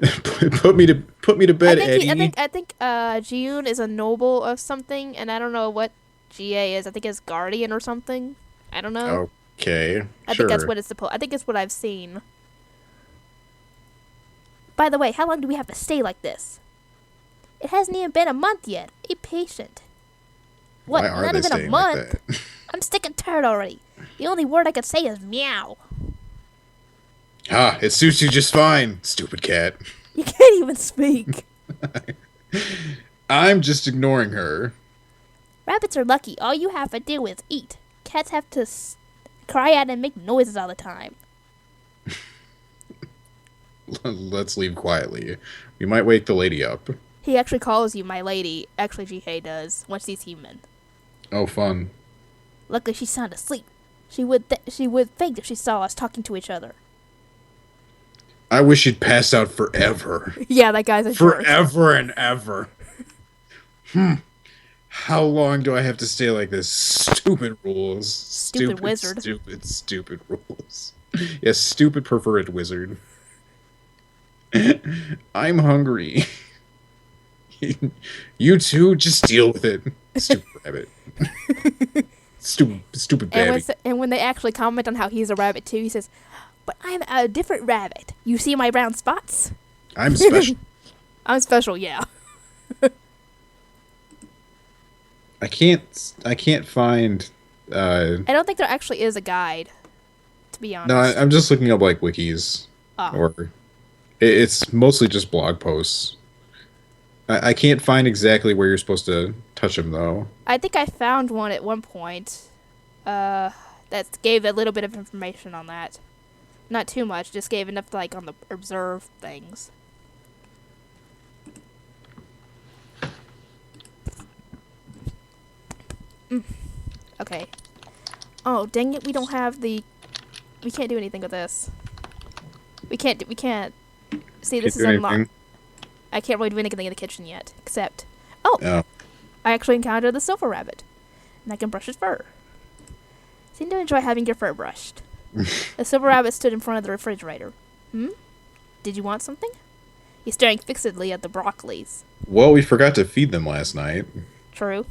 Speaker 2: put me to bed, Eddie.
Speaker 1: I think Jiyoon is a noble of something, and I don't know what GA is. I think it's guardian or something. I don't know.
Speaker 2: Okay.
Speaker 1: I think that's what it's supposed. I think it's what I've seen. By the way, how long do we have to stay like this? It hasn't even been a month yet. Be patient. What?
Speaker 2: Why are
Speaker 1: Not
Speaker 2: they
Speaker 1: even a
Speaker 2: staying
Speaker 1: month?
Speaker 2: like that?
Speaker 1: I'm sick and tired already. The only word I could say is meow.
Speaker 2: Ah, it suits you just fine, stupid cat.
Speaker 1: You can't even speak.
Speaker 2: I'm just ignoring her.
Speaker 1: Rabbits are lucky. All you have to do is eat. Cats have to cry out and make noises all the time.
Speaker 2: Let's leave quietly. We might wake the lady up.
Speaker 1: He actually calls you my lady. Actually, Jihei does once he's human.
Speaker 2: Oh, fun.
Speaker 1: Luckily, she's sound asleep. She would think if she saw us talking to each other.
Speaker 2: I wish she'd passed out forever.
Speaker 1: Yeah, that guy's a jerk.
Speaker 2: Forever and ever. How long do I have to stay like this? Stupid rules.
Speaker 1: Stupid wizard.
Speaker 2: Stupid rules. Yes, stupid perverted wizard. I'm hungry. You two, just deal with it. Stupid rabbit. Stupid babby.
Speaker 1: And when they actually comment on how he's a rabbit too, he says, "But I'm a different rabbit. You see my brown spots?
Speaker 2: I'm special."
Speaker 1: I'm special, yeah.
Speaker 2: I can't find.
Speaker 1: I don't think there actually is a guide, to be honest.
Speaker 2: No, I'm just looking up like wikis, or it's mostly just blog posts. I can't find exactly where you're supposed to touch them though.
Speaker 1: I think I found one at one point. That gave a little bit of information on that. Not too much, just gave enough to, like, on the observe things. Okay. Oh, dang it, we don't have the... We can't do anything with this. We can't... See, this is unlocked. I can't really do anything in the kitchen yet, except... Oh! I actually encountered the silver rabbit. And I can brush his fur. Seem to enjoy having your fur brushed. The silver rabbit stood in front of the refrigerator. Did you want something? He's staring fixedly at the broccolis.
Speaker 2: Well, we forgot to feed them last night.
Speaker 1: True.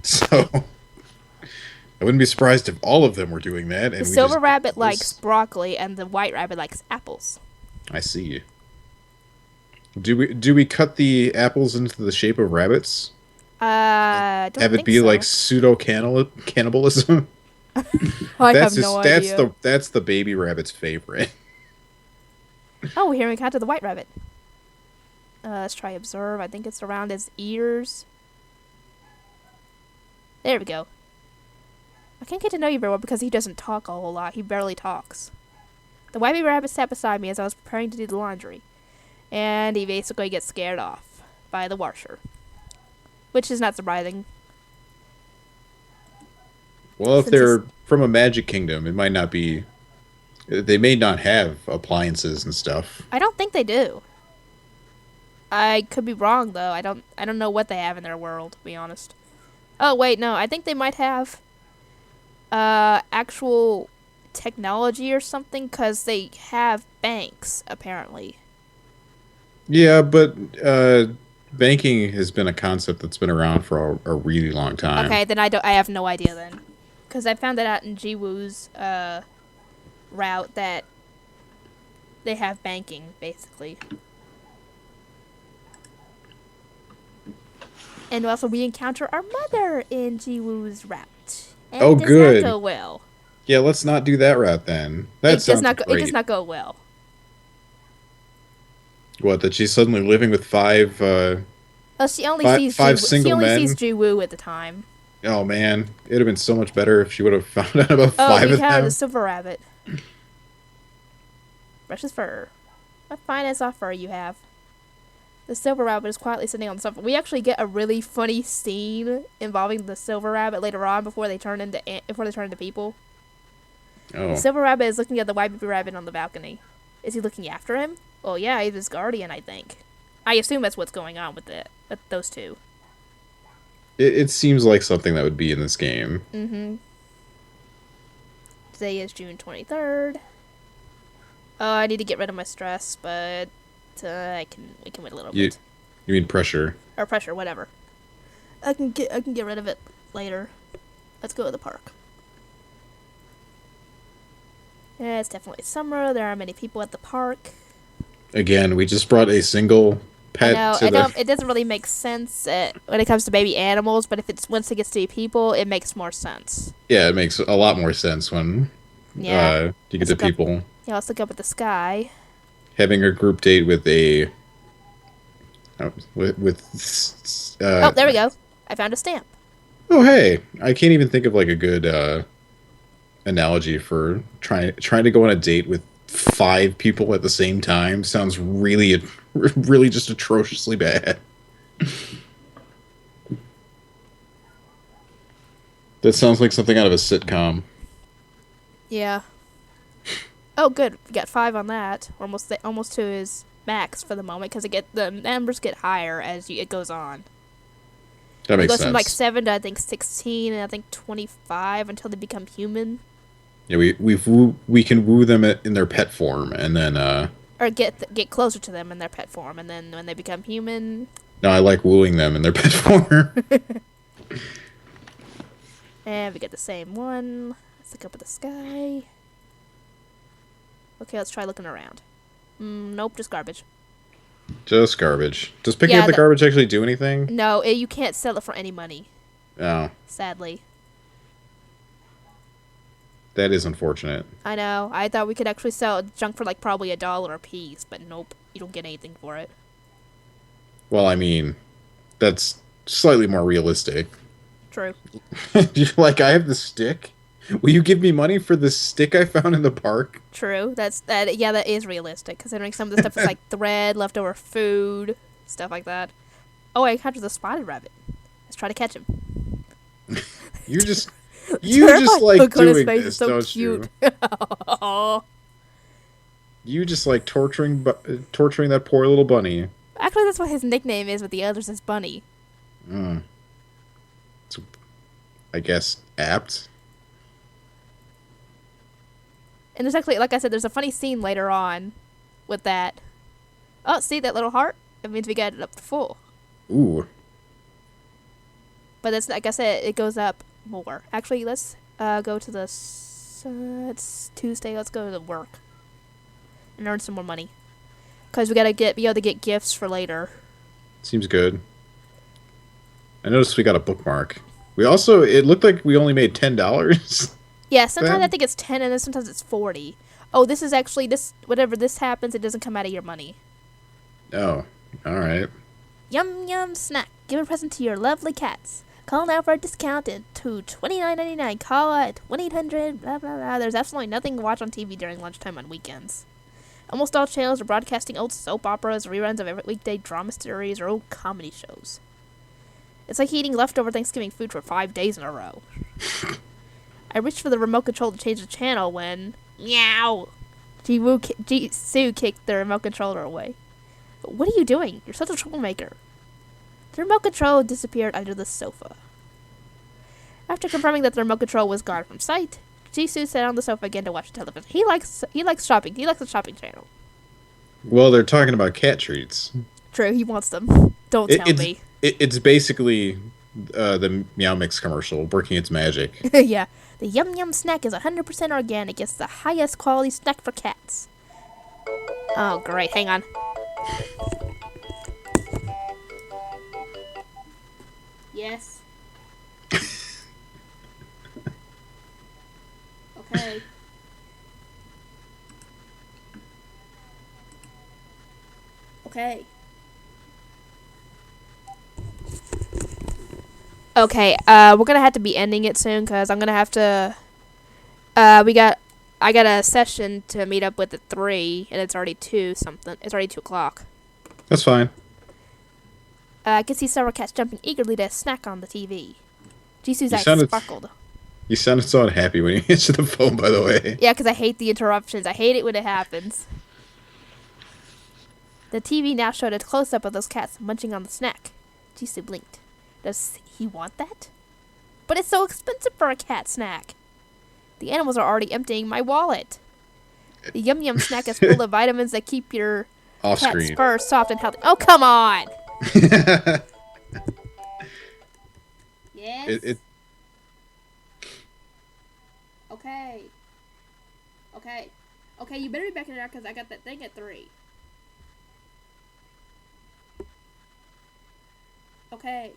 Speaker 2: So, I wouldn't be surprised if all of them were doing that. And
Speaker 1: the silver rabbit likes broccoli, and the white rabbit likes apples. I
Speaker 2: see. Do we cut the apples into the shape of rabbits?
Speaker 1: Don't
Speaker 2: have it be
Speaker 1: so.
Speaker 2: Like pseudo cannibalism?
Speaker 1: I have no idea.
Speaker 2: That's the baby rabbit's favorite.
Speaker 1: Oh, here we got to the white rabbit. Let's try observe. I think it's around his ears. There we go. I can't get to know you very well because he doesn't talk a whole lot. He barely talks. The white rabbit sat beside me as I was preparing to do the laundry. And he basically gets scared off by the washer. Which is not surprising.
Speaker 2: Well, if they're from a magic kingdom, it might not be... They may not have appliances and stuff.
Speaker 1: I don't think they do. I could be wrong, though. I don't know what they have in their world, to be honest. Oh, wait, no. I think they might have actual technology or something, because they have banks, apparently.
Speaker 2: Yeah, but banking has been a concept that's been around for a really long time.
Speaker 1: Okay, then I have no idea then. Because I found that out in Jiwoo's route that they have banking, basically. And also we encounter our mother in Jiwoo's route. And
Speaker 2: Oh,
Speaker 1: it does
Speaker 2: good.
Speaker 1: not go well.
Speaker 2: Yeah, let's not do that route then. That sounds
Speaker 1: It
Speaker 2: great.
Speaker 1: does not go well.
Speaker 2: What, that she's suddenly living with five
Speaker 1: Well,
Speaker 2: five
Speaker 1: She
Speaker 2: single
Speaker 1: only sees
Speaker 2: men?
Speaker 1: Jiwoo at the time.
Speaker 2: Oh man, it'd have been so much better if she would have found out about
Speaker 1: Oh,
Speaker 2: five
Speaker 1: we
Speaker 2: of
Speaker 1: encounter the
Speaker 2: them.
Speaker 1: silver rabbit. Brush his fur. What fine ass off fur you have. The silver rabbit is quietly sitting on the sofa. We actually get a really funny scene involving the silver rabbit later on before they turn into people. The
Speaker 2: Oh,
Speaker 1: silver rabbit is looking at the white baby rabbit on the balcony. Is he looking after him? Well, yeah, he's his guardian, I think. I assume that's what's going on with those two.
Speaker 2: it seems like something that would be in this game.
Speaker 1: Mm-hmm. Today is June 23rd. Oh, I need to get rid of my stress, but we can wait a little
Speaker 2: You
Speaker 1: bit.
Speaker 2: you mean pressure?
Speaker 1: Or pressure, whatever. I can get rid of it later. Let's go to the park. Yeah, it's definitely summer. There are many people at the park.
Speaker 2: Again, we just brought a single pet
Speaker 1: I know it doesn't really make sense when it comes to baby animals, but if once it gets to be people, it makes more sense.
Speaker 2: Yeah, it makes a lot more sense when
Speaker 1: Yeah.
Speaker 2: you get to people
Speaker 1: Yeah, let's look up at the sky.
Speaker 2: having a group date with a
Speaker 1: Oh, there we go. I found a stamp.
Speaker 2: Oh, hey, I can't even think of like a good analogy for trying to go on a date with five people at the same time. Sounds really really just atrociously bad. That sounds like something out of a sitcom.
Speaker 1: Yeah. Oh, good. We got 5 on that. Almost to his max for the moment because the numbers get higher as it goes on.
Speaker 2: That
Speaker 1: It
Speaker 2: makes
Speaker 1: goes
Speaker 2: sense.
Speaker 1: from like 7 to I think 16 and I think 25 until they become human
Speaker 2: Yeah, we can woo them in their pet form, and then
Speaker 1: or get closer to them in their pet form, and then when they become human.
Speaker 2: no, I like wooing them in their pet form.
Speaker 1: And we get the same one. Let's look up at the sky. Okay, let's try looking around. Nope, just garbage.
Speaker 2: Just garbage. Does picking
Speaker 1: Yeah,
Speaker 2: up the garbage actually do anything?
Speaker 1: No, you can't sell it for any money,
Speaker 2: Oh,
Speaker 1: sadly.
Speaker 2: that is unfortunate.
Speaker 1: I know. I thought we could actually sell junk for like probably $1 a piece, but nope, you don't get anything for it.
Speaker 2: Well, I mean, that's slightly more realistic.
Speaker 1: True.
Speaker 2: You're like, I have the stick. Will you give me money for the stick I found in the park?
Speaker 1: True. Yeah, that is realistic, considering some of the stuff is like thread, leftover food, stuff like that. Oh, I encountered the spotted rabbit. Let's try to catch him.
Speaker 2: You just
Speaker 1: Terrifying
Speaker 2: like
Speaker 1: look on his
Speaker 2: doing
Speaker 1: face
Speaker 2: this,
Speaker 1: is so
Speaker 2: don't
Speaker 1: cute.
Speaker 2: you?
Speaker 1: Oh.
Speaker 2: You just like torturing that poor little bunny.
Speaker 1: Actually, that's what his nickname is with the others is Bunny.
Speaker 2: It's, I guess, apt.
Speaker 1: And there's actually, like I said, there's a funny scene later on with that. Oh, see that little heart? It means we got it up to full.
Speaker 2: Ooh.
Speaker 1: But that's, like I said, it goes up more. Actually, let's go to it's Tuesday. Let's go to work and earn some more money. Because we gotta be able to get gifts for later.
Speaker 2: Seems good. I noticed we got a bookmark. It looked like we only made $10.
Speaker 1: Yeah, sometimes I think it's 10 and then sometimes it's 40. Oh, this is actually, whatever this happens, it doesn't come out of your money.
Speaker 2: Oh, alright.
Speaker 1: Yum yum snack. Give a present to your lovely cats. Call now for a discount to $29.99. Call at 1-800 blah blah blah. There's absolutely nothing to watch on TV during lunchtime on weekends. Almost all channels are broadcasting old soap operas, reruns of every weekday drama series, or old comedy shows. It's like eating leftover Thanksgiving food for 5 days in a row. I reached for the remote control to change the channel when... Meow! Jisoo kicked the remote controller away. What are you doing? You're such a troublemaker. The remote control disappeared under the sofa. After confirming that the remote control was gone from sight, Jisoo sat on the sofa again to watch television. He likes shopping. He likes the shopping channel.
Speaker 2: Well, they're talking about cat treats.
Speaker 1: True, he wants them. Don't tell me.
Speaker 2: It's basically the Meow Mix commercial working its magic.
Speaker 1: Yeah. The Yum Yum snack is 100% organic. It's the highest quality snack for cats. Oh, great. Hang on. Yes. Okay. Okay. Okay, we're gonna have to be ending it soon because I'm gonna have to. I got a session to meet up with at 3, and it's already 2 something. It's already 2 o'clock.
Speaker 2: That's fine.
Speaker 1: I can see several cats jumping eagerly to snack on the TV. Jisoo's
Speaker 2: You
Speaker 1: eyes
Speaker 2: sounded-
Speaker 1: sparkled.
Speaker 2: You sounded so unhappy when you answered the phone, by the way.
Speaker 1: Yeah, because I hate the interruptions. I hate it when it happens. The TV now showed a close-up of those cats munching on the snack. Jisoo blinked. Does he want that? But it's so expensive for a cat snack. The animals are already emptying my wallet. The Yum Yum snack is full of vitamins that keep your
Speaker 2: Off
Speaker 1: cat's
Speaker 2: screen.
Speaker 1: fur soft and healthy. Oh, come on! Yes? Okay. Okay. Okay, you better be back in there because I got that thing at 3. Okay.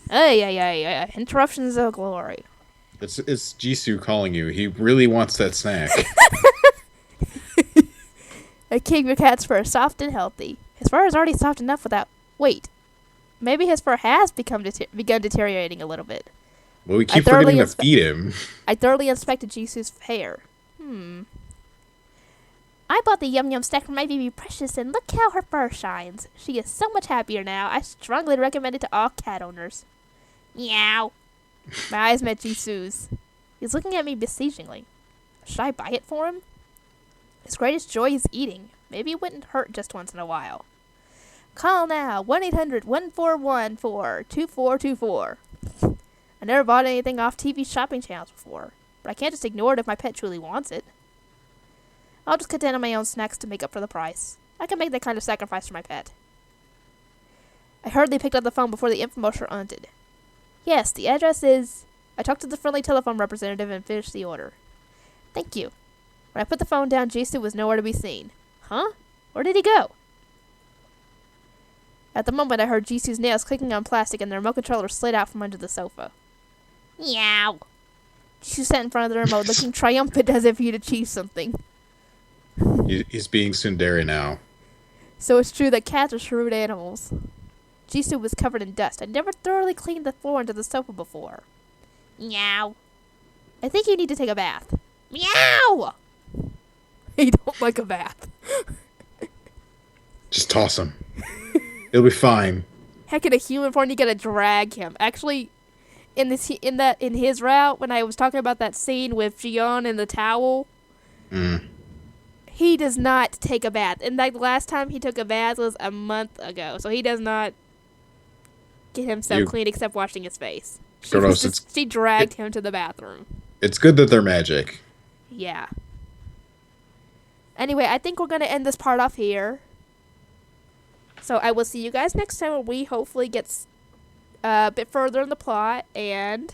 Speaker 1: Hey. Interruptions of glory.
Speaker 2: It's Jisoo calling you. He really wants that snack.
Speaker 1: I keep your cat's fur soft and healthy. His fur is already soft enough without... Wait. Maybe his fur has begun deteriorating a little bit.
Speaker 2: Well, we keep forgetting to feed him.
Speaker 1: I thoroughly inspected Jisoo's hair. I bought the Yum Yum snack for my baby Precious, and look how her fur shines. She is so much happier now. I strongly recommend it to all cat owners. Meow. My eyes met Jisoo's. He's looking at me beseechingly. Should I buy it for him? His greatest joy is eating. Maybe it wouldn't hurt just once in a while. Call now, 1-800-1414-2424. I never bought anything off TV shopping channels before, but I can't just ignore it if my pet truly wants it. I'll just cut down on my own snacks to make up for the price. I can make that kind of sacrifice for my pet. I hurriedly picked up the phone before the infomercial ended. Yes, the address is... I talked to the friendly telephone representative and finished the order. Thank you. When I put the phone down, Jisoo was nowhere to be seen. Huh? Where did he go? At the moment, I heard Jisoo's nails clicking on plastic and the remote controller slid out from under the sofa. Meow. Jisoo sat in front of the remote looking triumphant as if he'd achieved something.
Speaker 2: He's being tsundere now.
Speaker 1: So it's true that cats are shrewd animals. Jisoo was covered in dust. I'd never thoroughly cleaned the floor under the sofa before. Meow. I think you need to take a bath. Meow! He don't like a bath.
Speaker 2: Just toss him. It'll be fine.
Speaker 1: Heck, in a human form, you gotta drag him. Actually, in his route, when I was talking about that scene with Jiyeon and the towel, he does not take a bath. And like the last time he took a bath was a month ago, so he does not get himself clean except washing his face. She dragged him to the bathroom.
Speaker 2: It's good that they're magic.
Speaker 1: Yeah. Anyway, I think we're gonna end this part off here. So I will see you guys next time when we hopefully get a bit further in the plot, and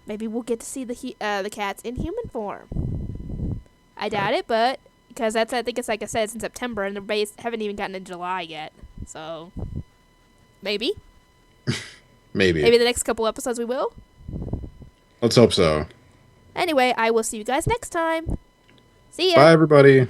Speaker 1: maybe we'll get to see the cats in human form. I doubt it, but because I think it's like I said, it's in September, and the haven't even gotten to July yet. So maybe.
Speaker 2: Maybe
Speaker 1: the next couple episodes we will.
Speaker 2: Let's hope so.
Speaker 1: Anyway, I will see you guys next time. See ya.
Speaker 2: Bye, everybody.